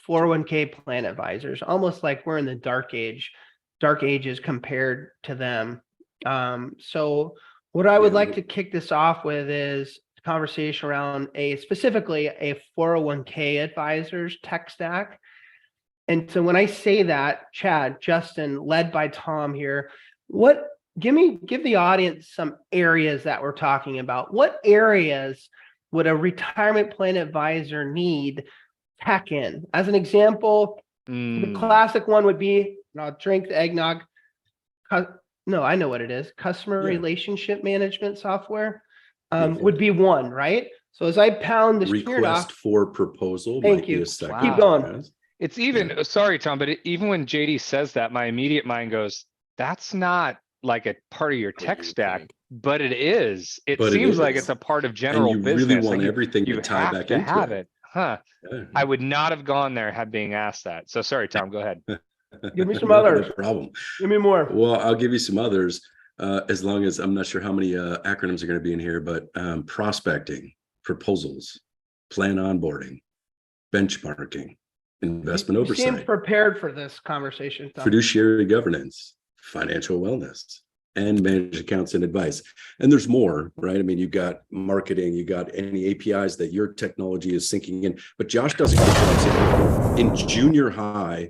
401k plan advisors, almost like we're in the dark ages compared to them. So what I would like to kick this off with is a conversation around specifically a 401k advisor's tech stack. And so when I say that, Chad, Justin, led by Tom here, give the audience some areas that we're talking about. What areas would a retirement plan advisor need tech in? As an example, the classic one would be, and I'll drink the eggnog. No, I know what it is. Customer Yeah. relationship management software Yeah. would be one, right? So as I pound this tune Request off, for proposal Thank might be you. a second. Keep going. Yes. It's even, sorry, Tom, but even when JD says that, my immediate mind goes, that's not like a part of your What tech you stack, think. but it is. It But it seems like is. it's a part of And general you business. really want Like everything you to tie have back to into have it. it. Huh. Yeah. I would not have gone there had being asked that. So sorry, Tom, go ahead. Give me some No others. problem. Give me more. Well, I'll give you some others. As long as I'm not sure how many acronyms are going to be in here, but prospecting, proposals, plan onboarding, benchmarking, investment You seem oversight, prepared for this conversation, Tom. fiduciary governance, financial wellness, and managed accounts and advice. And there's more, right? I mean, you got marketing, you got any APIs that your technology is syncing in. But Josh does a good job saying in junior high,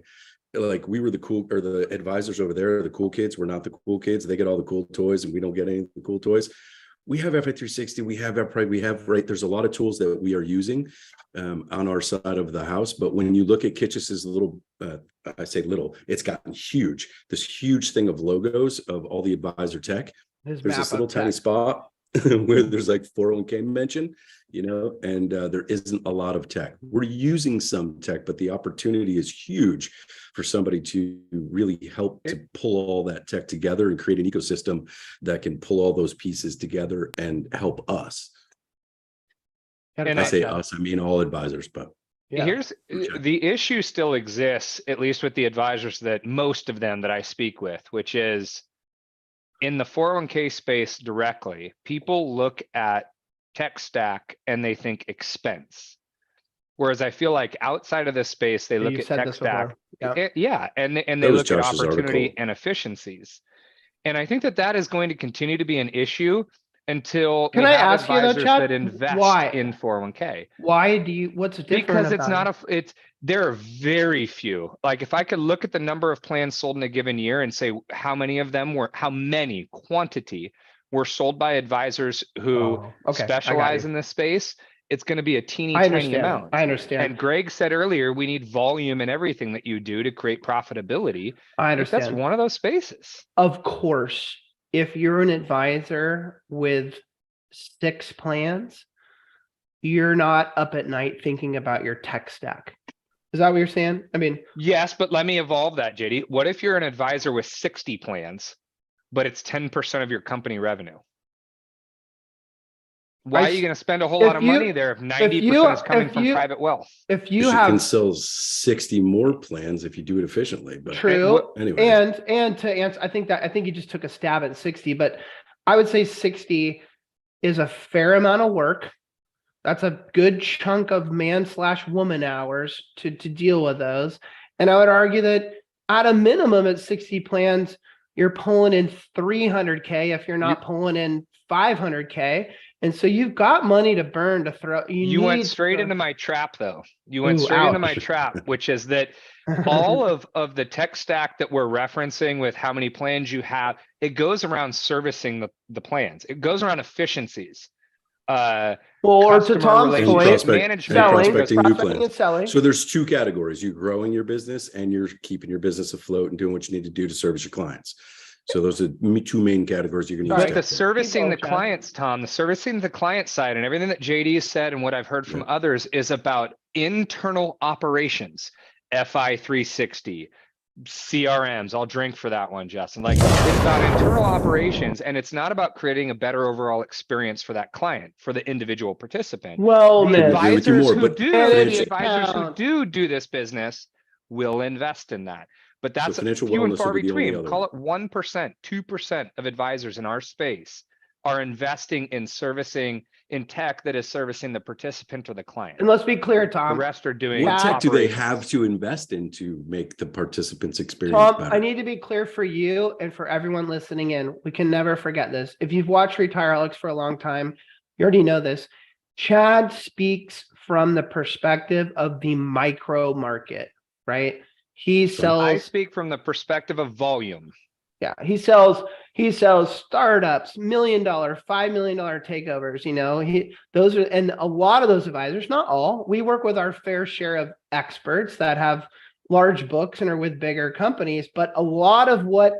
like we were the cool, or the advisors over there, the cool kids. We're not the cool kids. They get all the cool toys and we don't get any of the cool toys. We have FA360, we have Upright, we have, right, there's a lot of tools that we are using on our side of the house. But when you look at Kitches's little, I say little, it's gotten huge, this huge thing of logos of all the advisor tech. His There's map this little of tiny tech. spot where there's like 401k mention, you know, and there isn't a lot of tech. We're using some tech, but the opportunity is huge for somebody to really help to pull all that tech together and create an ecosystem that can pull all those pieces together and help us. And I say us, I mean all advisors, but Yeah. here's the issue still exists, at least with the advisors that most of them that I speak with, which is in the 401k space directly, people look at tech stack and they think expense. Whereas I feel like outside of this space, they Yeah, look you at said tech this before. stack. Yeah. And they That was look at Josh's opportunity article. and efficiencies. And I think that is going to continue to be an issue until Can we I have ask you though, advisors Chad, that invest why? in 401k. Why do you, what's different Because it's about not it? there are very few. Like if I could look at the number of plans sold in a given year and say how many quantity were sold by advisors who Oh, okay, I got specialize you. in this space, it's going to be a teeny I tiny understand. amount. I understand. And Greg said earlier, we need volume in everything that you do to create profitability. I Like, that's understand. one of those spaces. Of course, if you're an advisor with 6 plans, you're not up at night thinking about your tech stack. Is that what you're saying? I mean, Yes, but let me evolve that, JD. What if you're an advisor with 60 plans, but it's 10% of your company revenue? Why are you going to spend a whole lot of money there if 90% is coming from private wealth? If you you can have sell 60 more plans if you do it efficiently. But true, anyways. and to answer, I think you just took a stab at 60, but I would say 60 is a fair amount of work. That's a good chunk of man/woman hours to deal with those. And I would argue that at a minimum at 60 plans, you're pulling in 300K if you're not pulling in 500K. And so you've got money to burn to throw. You went straight into my trap though. You went Ooh, straight into ouch. my trap, which is that all of the tech stack that we're referencing with how many plans you have, it goes around servicing the plans. It goes around efficiencies. Well, or to Tom's point, prospecting new plans. And selling. So there's 2 categories. You're growing your business and you're keeping your business afloat and doing what you need to do to service your clients. So those are 2 main categories you're going to use. But the servicing the clients, Tom, the servicing the client side and everything that JD has said and what I've heard from others is about internal operations, FI 360, CRMs. I'll drink for that one, Justin. Like it's about internal operations and it's not about creating a better overall experience for that client, for the individual participant. The advisors who do this business will invest in that. But that's few and far between. Call it 1%, 2% of advisors in our space are investing in servicing in tech that is servicing the participant or the client. And let's be clear, Tom. The rest are doing what tech do they have to invest in to make the participants experience Tom, better? I need to be clear for you and for everyone listening in. We can never forget this. If you've watched Retireholics for a long time, you already know this. Chad speaks from the perspective of the micro market, right? He sells. I speak from the perspective of volume. Yeah, he sells startups, $1 million, $5 million takeovers. Those are, and a lot of those advisors, not all, we work with our fair share of experts that have large books and are with bigger companies. But a lot of what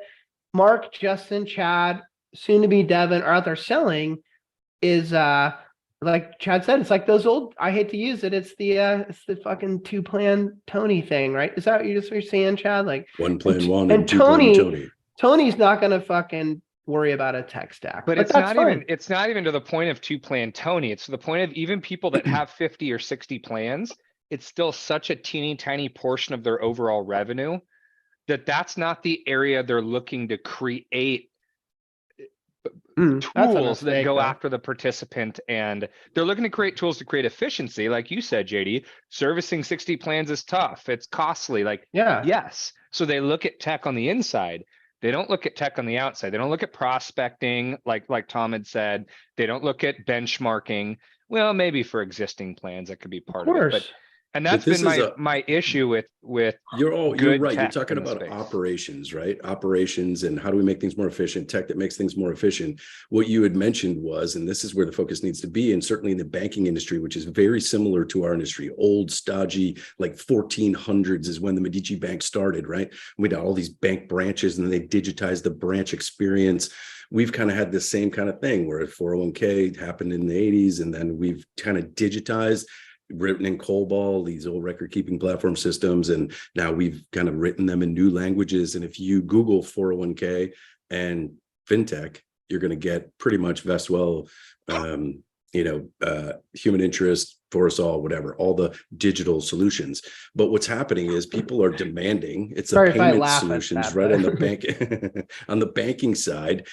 Mark, Justin, Chad, soon to be Devin are out there selling is like Chad said, it's like those old, I hate to use it, it's the fucking two plan Tony thing, right? Is that what you're saying, Chad? Like One plan one and and two plan Tony. Tony's not going to fucking worry about a tech stack, But it's that's not fine. even, it's not even to the point of two plan Tony. It's to the point of even people that have 50 or 60 plans, it's still such a teeny tiny portion of their overall revenue that that's not the area they're looking to create That's a tools that mistake, go though. after the participant. And they're looking to create tools to create efficiency. Like you said, JD, servicing 60 plans is tough. It's costly. Like, Yeah. yes. So they look at tech on the inside. They don't look at tech on the outside. They don't look at prospecting, like Tom had said. They don't look at benchmarking. Well, maybe for existing plans, that could be part of it. But and that's this been is my issue with you're good right. You're tech talking in the about space. operations, right? Operations and how do we make things more efficient, tech that makes things more efficient. What you had mentioned was, and this is where the focus needs to be, and certainly in the banking industry, which is very similar to our industry, old, stodgy, like 1400s is when the Medici Bank started, right? We had all these bank branches and then they digitized the branch experience. We've kind of had the same kind of thing where 401k happened in the 80s, and then we've kind of digitized, written in COBOL, these old record keeping platform systems. And now we've kind of written them in new languages. And if you Google 401k and fintech, you're going to get pretty much Vestwell, human interest, for us all, whatever, all the digital solutions. But what's happening is people are demanding, it's the payment solutions, right? On the bank, on the banking side,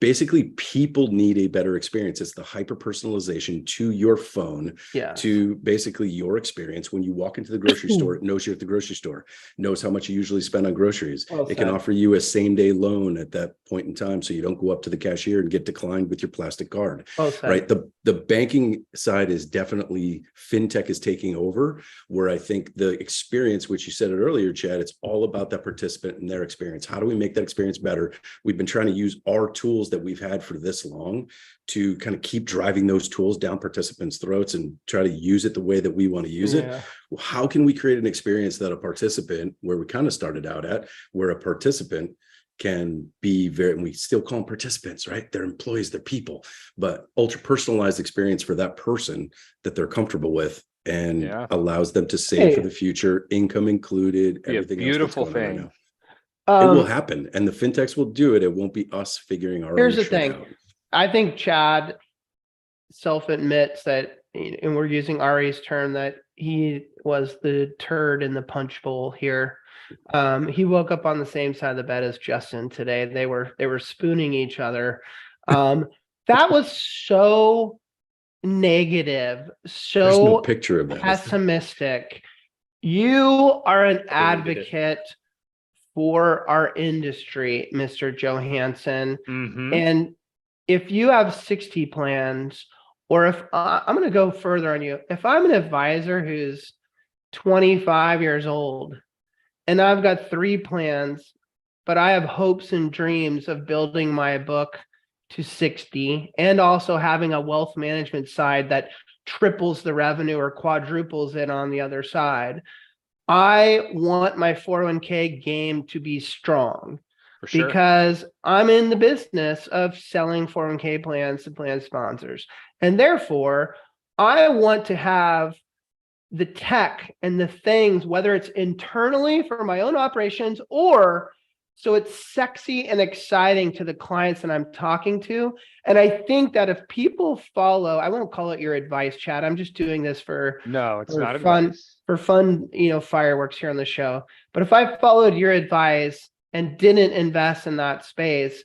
basically people need a better experience. It's the hyper-personalization to your phone, to basically your experience. When you walk into the grocery store, it knows you're at the grocery store, knows how much you usually spend on groceries. It can offer you a same-day loan at that point in time, so you don't go up to the cashier and get declined with your plastic card, right? The banking side is definitely, fintech is taking over, where I think the experience, which you said it earlier, Chad, it's all about that participant and their experience. How do we make that experience better? We've been trying to use our tools that we've had for this long to kind of keep driving those tools down participants' throats and try to use it the way that we want to use it. Well, how can we create an experience that a participant, where we kind of started out at, where a participant can be very, and we still call them participants, right? They're employees, they're people, but ultra personalized experience for that person that they're comfortable with, and allows them to save for the future, income included, everything else that's going on right now. It will happen, and the fintechs will do it. It won't be us figuring our Here's own the thing. out. I think Chad self-admits that, and we're using Ari's term, that he was the turd in the punch bowl here. He woke up on the same side of the bed as Justin today. They were spooning each other. That was so negative, so there's no picture of that, pessimistic. You are an advocate for our industry, Mr. Johansson. And if you have 60 plans, or if I'm going to go further on you, if I'm an advisor who's 25 years old and I've got 3 plans, but I have hopes and dreams of building my book to 60 and also having a wealth management side that triples the revenue or quadruples it on the other side, I want my 401k game to be strong, because I'm in the business of selling 401k plans to plan sponsors. And therefore, I want to have the tech and the things, whether it's internally for my own operations or so it's sexy and exciting to the clients that I'm talking to. And I think that if people follow, I won't call it your advice, Chad. I'm just doing this for not fun, advice. For fun, fireworks here on the show. But if I followed your advice and didn't invest in that space,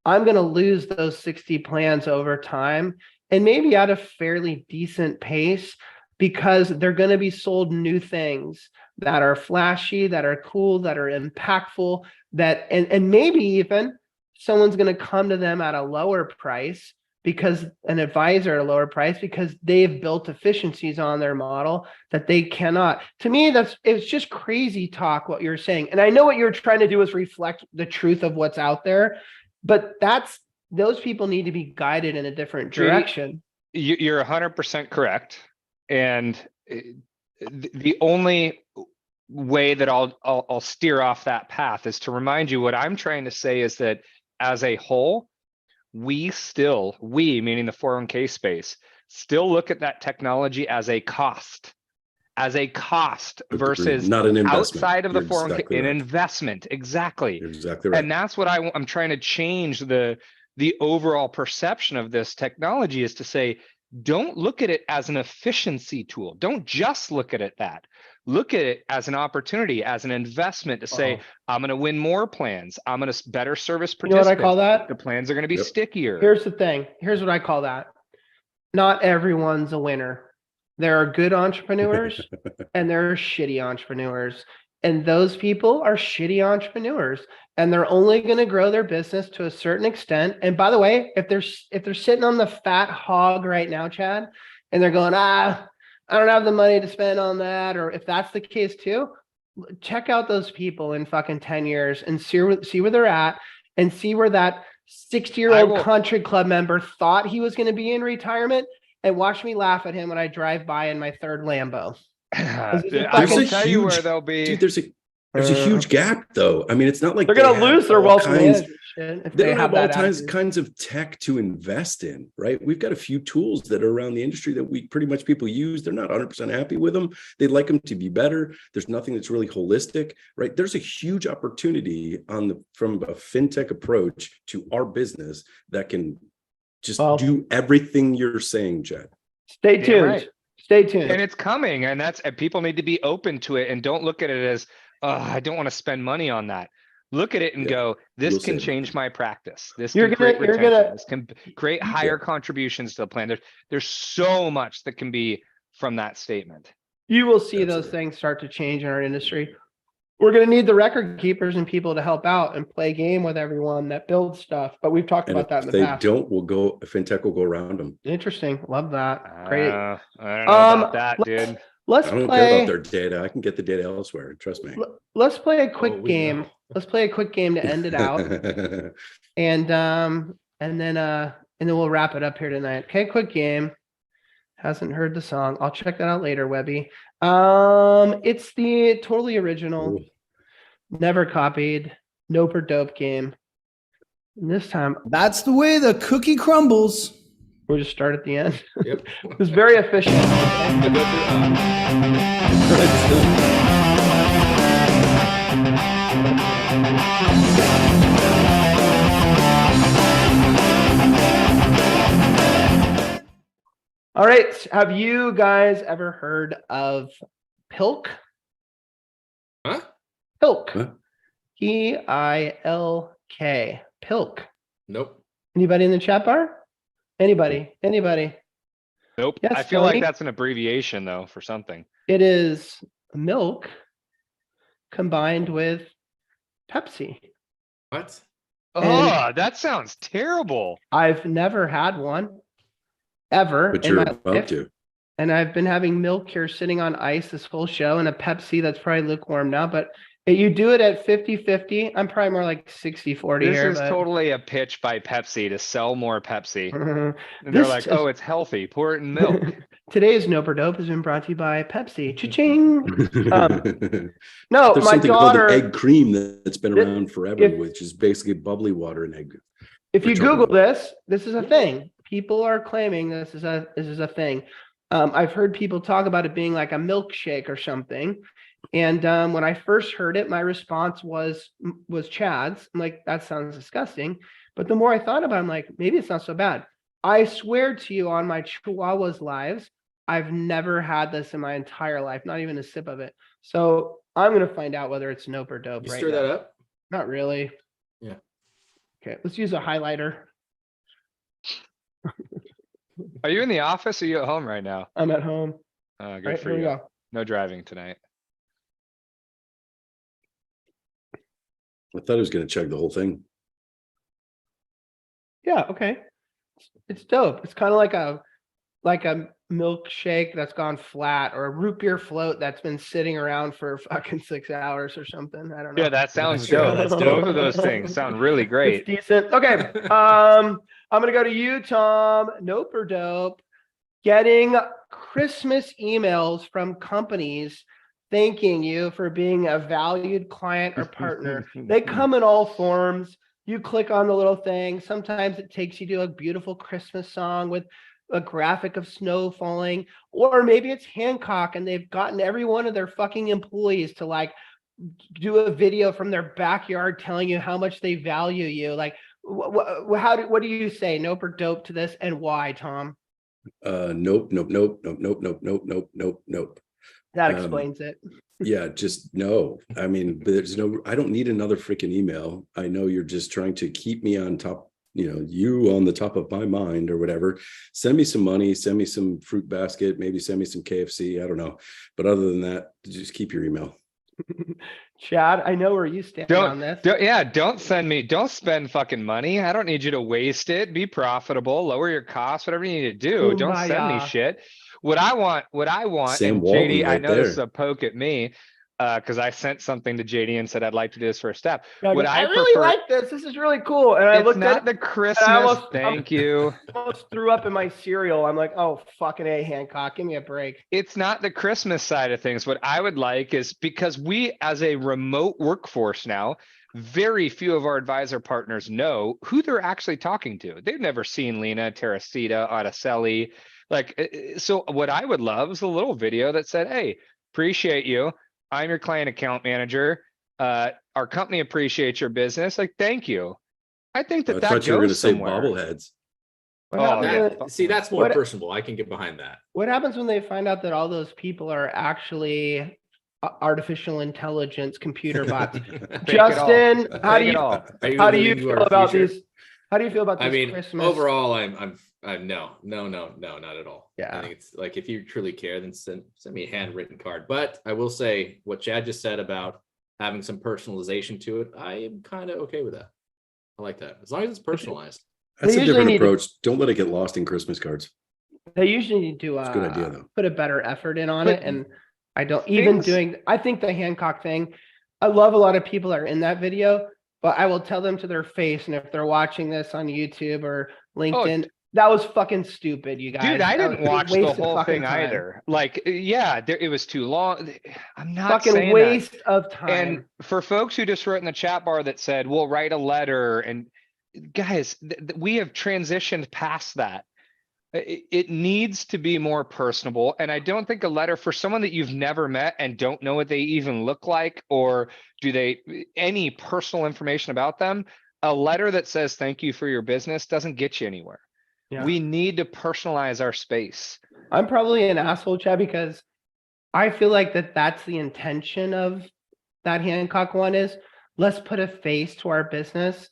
I'm going to lose those 60 plans over time, and maybe at a fairly decent pace, because they're going to be sold new things that are flashy, that are cool, that are impactful, that and maybe even someone's going to come to them at a lower price because an advisor at a lower price because they've built efficiencies on their model that they cannot. To me, it's just crazy talk what you're saying. And I know what you're trying to do is reflect the truth of what's out there, but those people need to be guided in a different direction. You're 100% correct. And the only way that I'll steer off that path is to remind you what I'm trying to say is that as a whole, we meaning the 401k space, still look at that technology as a cost versus not an investment. outside of the You're 401k, exactly an right. investment. Exactly. You're exactly right. And that's what I'm trying to change the overall perception of this technology is to say, don't look at it as an efficiency tool. Don't just look at it that. Look at it as an opportunity, as an investment to say, I'm going to win more plans. I'm going to better service You know what I participants. call that? The plans are going to be Yep. stickier. Here's the thing. Here's what I call that. Not everyone's a winner. There are good entrepreneurs and there are shitty entrepreneurs. And those people are shitty entrepreneurs. And they're only going to grow their business to a certain extent. And by the way, if they're sitting on the fat hog right now, Chad, and they're going, I don't have the money to spend on that, or if that's the case too, check out those people in fucking 10 years and see where they're at and see where that 60-year-old country club member thought he was going to be in retirement, and watch me laugh at him when I drive by in my third Lambo. I will tell you where they'll be. Dude, there's a huge gap though. I mean, it's not like they're going to lose their wealth management shit if they they don't have have all that kinds of tech to invest in, right? We've got a few tools that are around the industry that we pretty much people use. They're not 100% happy with them. They'd like them to be better. There's nothing that's really holistic, right? There's a huge opportunity from a fintech approach to our business that can just do everything you're saying, Chad. Stay tuned. Right. Stay tuned. And it's coming, and people need to be open to it and don't look at it as, I don't want to spend money on that. Look at it and go, this can change my practice. This can create retention. This can create higher contributions to the plan. There's so much that can be from that statement. You will see those things start to change in our industry. We're going to need the record keepers and people to help out and play game with everyone that builds stuff. But we've talked about that in the past. If they don't, fintech will go around them. Interesting. Love that. Great. I don't know about that, dude. I don't care about their data. I can get the data elsewhere. Trust me. Let's play a quick game. Let's play a quick game to end it out. and then we'll wrap it up here tonight. Okay, quick game. Hasn't heard the song. I'll check that out later, Webby. It's the totally original, never copied, nope or dope game. And this time, that's the way the cookie crumbles. We'll just start at the end. Yep. It was very efficient. All right. Have you guys ever heard of Pilk? Huh? Pilk. Huh? P-I-L-K. Pilk. Nope. Anybody in the chat bar? Anybody? Nope. Yes, I feel Tony? like that's an abbreviation though for something. It is milk combined with Pepsi. What? Oh, that sounds terrible. I've never had one ever But in you're my about life. to. And I've been having milk here sitting on ice this whole show, and a Pepsi that's probably lukewarm now, but you do it at 50-50. I'm probably more like 60-40 This here. is but... totally a pitch by Pepsi to sell more Pepsi. And they're This like, is- oh, it's healthy. Pour it in milk. Today's Nope or Dope has been brought to you by Pepsi. Cha-ching. No, There's my something daughter. called egg cream that's been around forever, which is basically bubbly water and egg. If you chocolate Google milk. this is a thing. People are claiming this is a thing. I've heard people talk about it being like a milkshake or something. And when I first heard it, my response was Chad's. I'm like, that sounds disgusting. But the more I thought about it, I'm like, maybe it's not so bad. I swear to you on my Chihuahua's lives, I've never had this in my entire life, not even a sip of it. So I'm going to find out whether it's Nope or Dope You right stir now. that up? Not really. Yeah. Okay, let's use a highlighter. Are you in the office or are you at home right now? I'm at home. Good All right, for here we you. go. No driving tonight. I thought I was going to chug the whole thing. Yeah, okay. It's dope. It's kind of like a milkshake that's gone flat, or a root beer float that's been sitting around for fucking 6 hours or something. I don't know. Yeah, that sounds true. dope. That's Both dope. of those things sound really It's great. decent. Okay. I'm gonna go to you, Tom. Nope or dope. Getting Christmas emails from companies thanking you for being a valued client or partner. They come in all forms. You click on the little thing. Sometimes it takes you to a beautiful Christmas song with a graphic of snow falling, or maybe it's Hancock and they've gotten every one of their fucking employees to like do a video from their backyard telling you how much they value you. Like, what do you say? Nope or dope to this, and why, Tom? Nope, nope, nope, nope, nope, nope, nope, nope, nope, nope. That explains it. Yeah, just no. I mean, I don't need another freaking email. I know you're just trying to keep me on top, you on the top of my mind or whatever. Send me some money, send me some fruit basket, maybe send me some KFC. I don't know. But other than that, just keep your email. Chad, I know where you stand on this. Don't spend fucking money. I don't need you to waste it. Be profitable, lower your costs, whatever you need to do. Don't send me shit. What I want, Sam and Walton JD, I right know this is there. a poke at me, because I sent something to JD and said I'd like to do this for a step. Yeah, What I I really prefer, like this. This is really cool. And I it's looked not at the it, and Christmas, I thank you. almost threw up in my cereal. I'm like, oh, fucking A, Hancock, give me a break. It's not the Christmas side of things. What I would like is, because we as a remote workforce now, very few of our advisor partners know who they're actually talking to. They've never seen Lena, Teresita, Araceli. So what I would love is a little video that said, hey, appreciate you. I'm your client account manager. Our company appreciates your business. Like, thank you. I think I that thought you were going to goes say somewhere. bobbleheads. What Oh, happens yeah. See, that's more What- personable. I can get behind that. What happens when they find out that all those people are actually artificial intelligence computer bots? Fake it all. Justin, how do Fake it you all. Are you how do you alluding to feel our about future? these? How do you feel about I this mean, Christmas? overall, I'm no, not at all. Yeah. I think it's like, if you truly care, then send me a handwritten card. But I will say what Chad just said about having some personalization to it, I am kind of okay with that. I like that, as long as it's personalized. That's They a usually different need to- approach. Don't let it get lost in Christmas cards. They usually need to It's a good idea, though. put a better effort in on But it, and I don't even things- I think the Hancock thing, I love a lot of people that are in that video, but I will tell them to their face, and if they're watching this on YouTube or LinkedIn, that was fucking stupid, you guys. Dude, I That didn't was a watch the waste of whole fucking thing time. either. Like, yeah, it was too long. I'm not Fucking saying waste of that. time. And for folks who just wrote in the chat bar that said, we'll write a letter, and guys, we have transitioned past that. It needs to be more personable. And I don't think a letter for someone that you've never met and don't know what they even look like, or any personal information about them, a letter that says thank you for your business doesn't get you anywhere. Yeah. We need to personalize our space. I'm probably an asshole, Chad, because I feel like that's the intention of that Hancock one is, let's put a face to our business.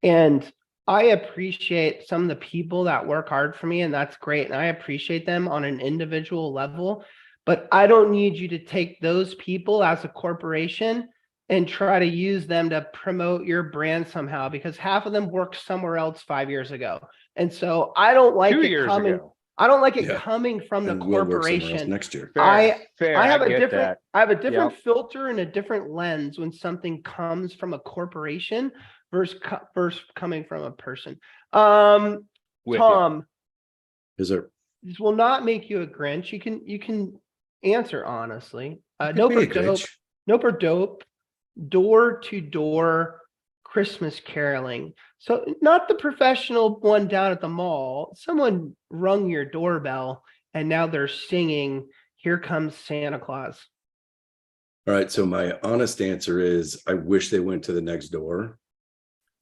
And I appreciate some of the people that work hard for me, and that's great. And I appreciate them on an individual level, but I don't need you to take those people as a corporation and try to use them to promote your brand somehow, because half of them worked somewhere else 5 years ago. And so I don't like 2 it years coming. ago. I don't like it Yeah. coming from the And we'll work somewhere else corporation. next year. Fair, I have a get different that. I have a different Yep. filter and a different lens when something comes from a corporation versus coming from a person. With you. Tom, Is there? this will not make you a Grinch. You can answer honestly. Could Nope be or a dope. Grinch. Nope or dope. Door to door Christmas caroling. So not the professional one down at the mall. Someone rung your doorbell and now they're singing "Here Comes Santa Claus." All right. So my honest answer is I wish they went to the next door,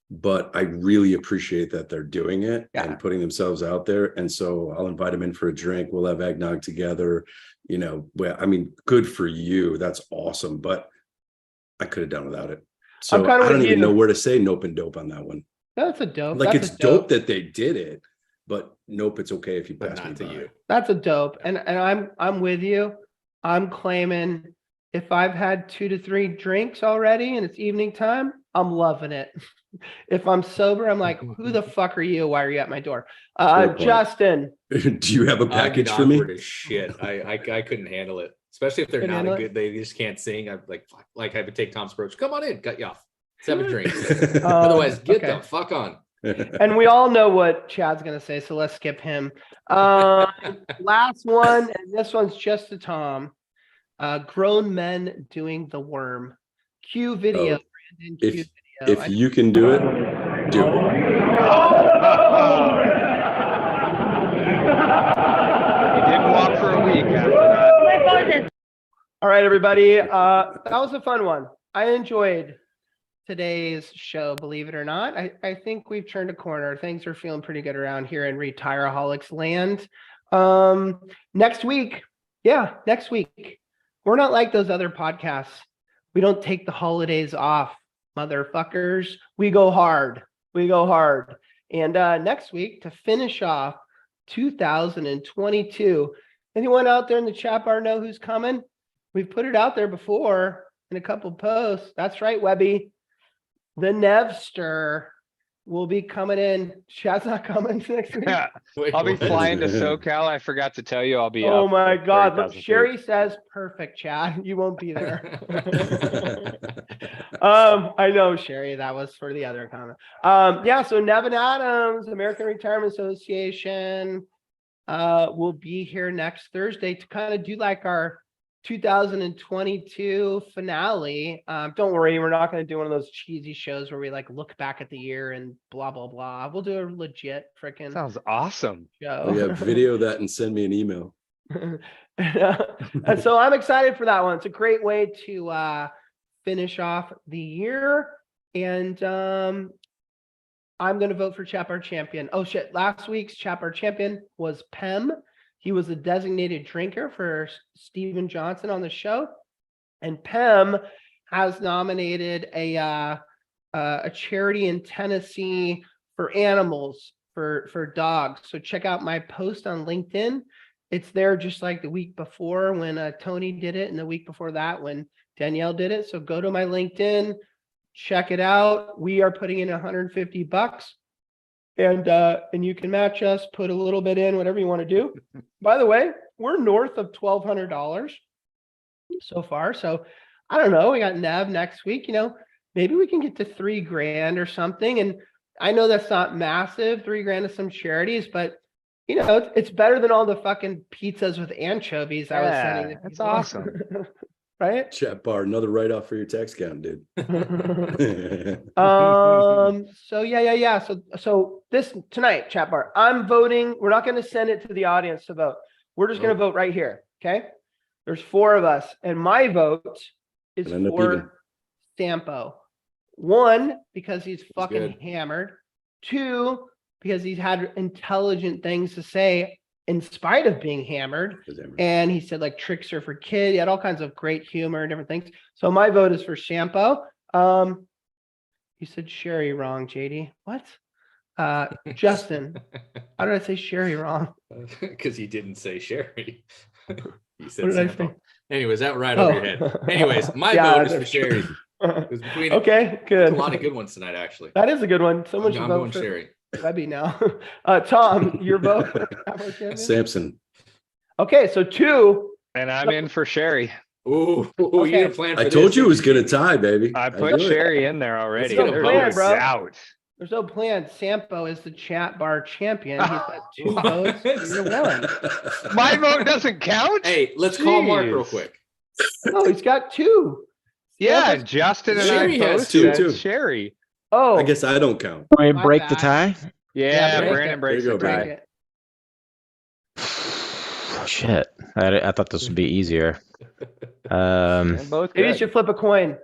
but I really appreciate that they're doing it Yeah. and putting themselves out there. And so I'll invite them in for a drink. We'll have eggnog together. Well, I mean, good for you. That's awesome. But I could have done without it. So I'm kinda I don't with even you. know where to say nope and dope on that one. That's a dope. Like, That's it's a dope. dope that they did it, but nope, it's okay if you But pass me not to by. you. That's a dope. And I'm with you. I'm claiming if I've had 2 to 3 drinks already and it's evening time, I'm loving it. If I'm sober, I'm like, who the fuck are you? Why are you at my door? Fair point. Justin. Do you have a I'd package get for me? awkward as shit. I couldn't handle it, especially if they're Couldn't not a handle good. They just can't sing. I'm like I would take Tom's approach. Come on in, cut you off. 7 drinks. Otherwise, get okay. the fuck on. And we all know what Chad's gonna say, so let's skip him. Last one, and this one's just to Tom. Grown men doing the worm. Cue video. Brandon, cue video. If you can do it, do it. He didn't walk for a week after that. All right, everybody. That was a fun one. I enjoyed today's show, believe it or not. I think we've turned a corner. Things are feeling pretty good around here in Retireholics land. Next week, we're not like those other podcasts. We don't take the holidays off, motherfuckers. We go hard. And next week, to finish off 2022, anyone out there in the chat bar know who's coming? We've put it out there before in a couple posts. That's right, Webby. The Nevster will be coming in. Chad's not coming next week. Wait, I'll be what? flying to SoCal. I forgot to tell you I'll be Oh up my for God. Look, 30,000 feet. Sherry says perfect, Chad. You won't be there. I know, Sherry, that was for the other comment. So Nevin Adams, American Retirement Association, will be here next Thursday to kind of do like our 2022 finale. Don't worry, we're not going to do one of those cheesy shows where we like look back at the year and blah blah blah. We'll do a legit freaking Sounds awesome. show. Oh, yeah, video that and send me an email. And so I'm excited for that one. It's a great way to finish off the year. And I'm going to vote for Chat Bar Champion. Oh shit, last week's Chat Bar Champion was Pem. He was a designated drinker for Steven Johnson on the show. And Pem has nominated a charity in Tennessee for animals, for dogs. So check out my post on LinkedIn. It's there just like the week before when Tony did it, and the week before that when Danielle did it. So go to my LinkedIn, check it out. We are putting in $150. And you can match us, put a little bit in, whatever you want to do. By the way, we're north of $1,200 so far. So I don't know. We got Nev next week. Maybe we can get to $3,000 or something. And I know that's not massive, $3,000 to some charities, but it's better than all the fucking pizzas with anchovies I was sending. To That's people. awesome. Right? Chat bar, another write-off for your tax account, dude. So this tonight, chat bar, I'm voting. We're not going to send it to the audience to vote. We're just going to vote right here. Okay. There's 4 of us, and my vote is It'll end up even. for Sampo. 1, because he's fucking good. hammered. 2, because he's had intelligent things to say in spite of being hammered. And he said like tricks are for kids. He had all kinds of great humor and different things. So my vote is for Sampo. You said Sherry wrong, JD. What? Justin, how did I say Sherry wrong? Because he didn't say Sherry. He said What did I Sampo. say? Anyways, that right over your head. Anyways, my vote is for Sherry. It was between Okay, good. a lot of good ones tonight, actually. That is a good one. Someone should I'm vote going for Sherry. Webby now. Tom, your vote. Samson. Okay, so 2. And I'm in for Sherry. Ooh, Okay. you didn't plan for I this, told you it did was going to tie, baby. I put knew it. Sherry in there already. Let's go, There's plan, no bro. doubt. There's no plan. Sampo is the chat bar champion. He's got 2 votes. You're winning. My vote doesn't count? Hey, let's call Mark real Jeez. quick. No, he's got 2. Yeah, Sampo's- Justin and Sherry I has both two, said too. Sherry. Oh, I guess I don't count. We My break the bad. tie. Yeah, break Brandon it. breaks There you the go, tie. break it. Shit, I thought this would be easier. They're both Maybe you good. should flip a coin.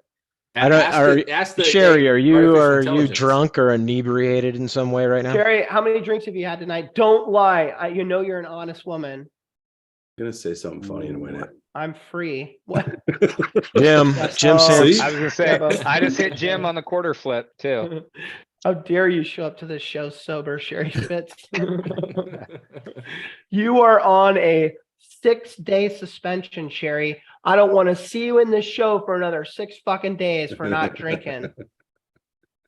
I don't. Ask the Sherry, are you artificial intelligence. drunk or inebriated in some way right now? Sherry, how many drinks have you had tonight? Don't lie. You're an honest woman. I'm going to say something funny in a minute. I'm free. What? Jim Oh. Sims. See? I was gonna say, Yeah, but- I just hit Jim on the quarter flip too. How dare you show up to this show sober, Sherry Spitz? You are on a 6-day suspension, Sherry. I don't want to see you in this show for another 6 fucking days for not drinking.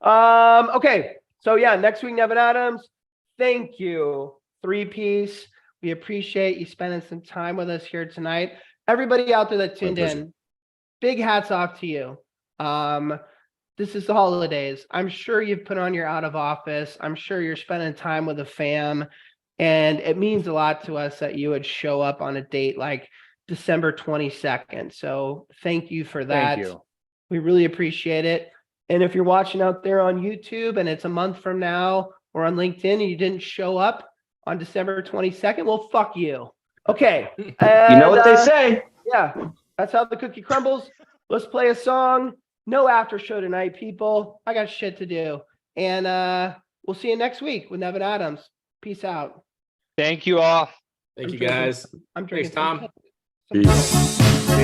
Okay. So yeah, next week, Nevin Adams. Thank you. 3-piece. We appreciate you spending some time with us here tonight. Everybody out there that tuned pleasure. in, big hats off to you. This is the holidays. I'm sure you've put on your out of office. I'm sure you're spending time with the fam. And it means a lot to us that you would show up on a date like December 22nd. So thank you for that. Thank you. We really appreciate it. And if you're watching out there on YouTube and it's a month from now or on LinkedIn and you didn't show up on December 22nd, well, fuck you. Okay. You know what they And, say. Yeah, that's how the cookie crumbles. Let's play a song. No after show tonight, people. I got shit to do. And we'll see you next week with Nevin Adams. Peace out. Thank you all. Thank you guys. I'm drinking Thanks, Tom. some- Peace.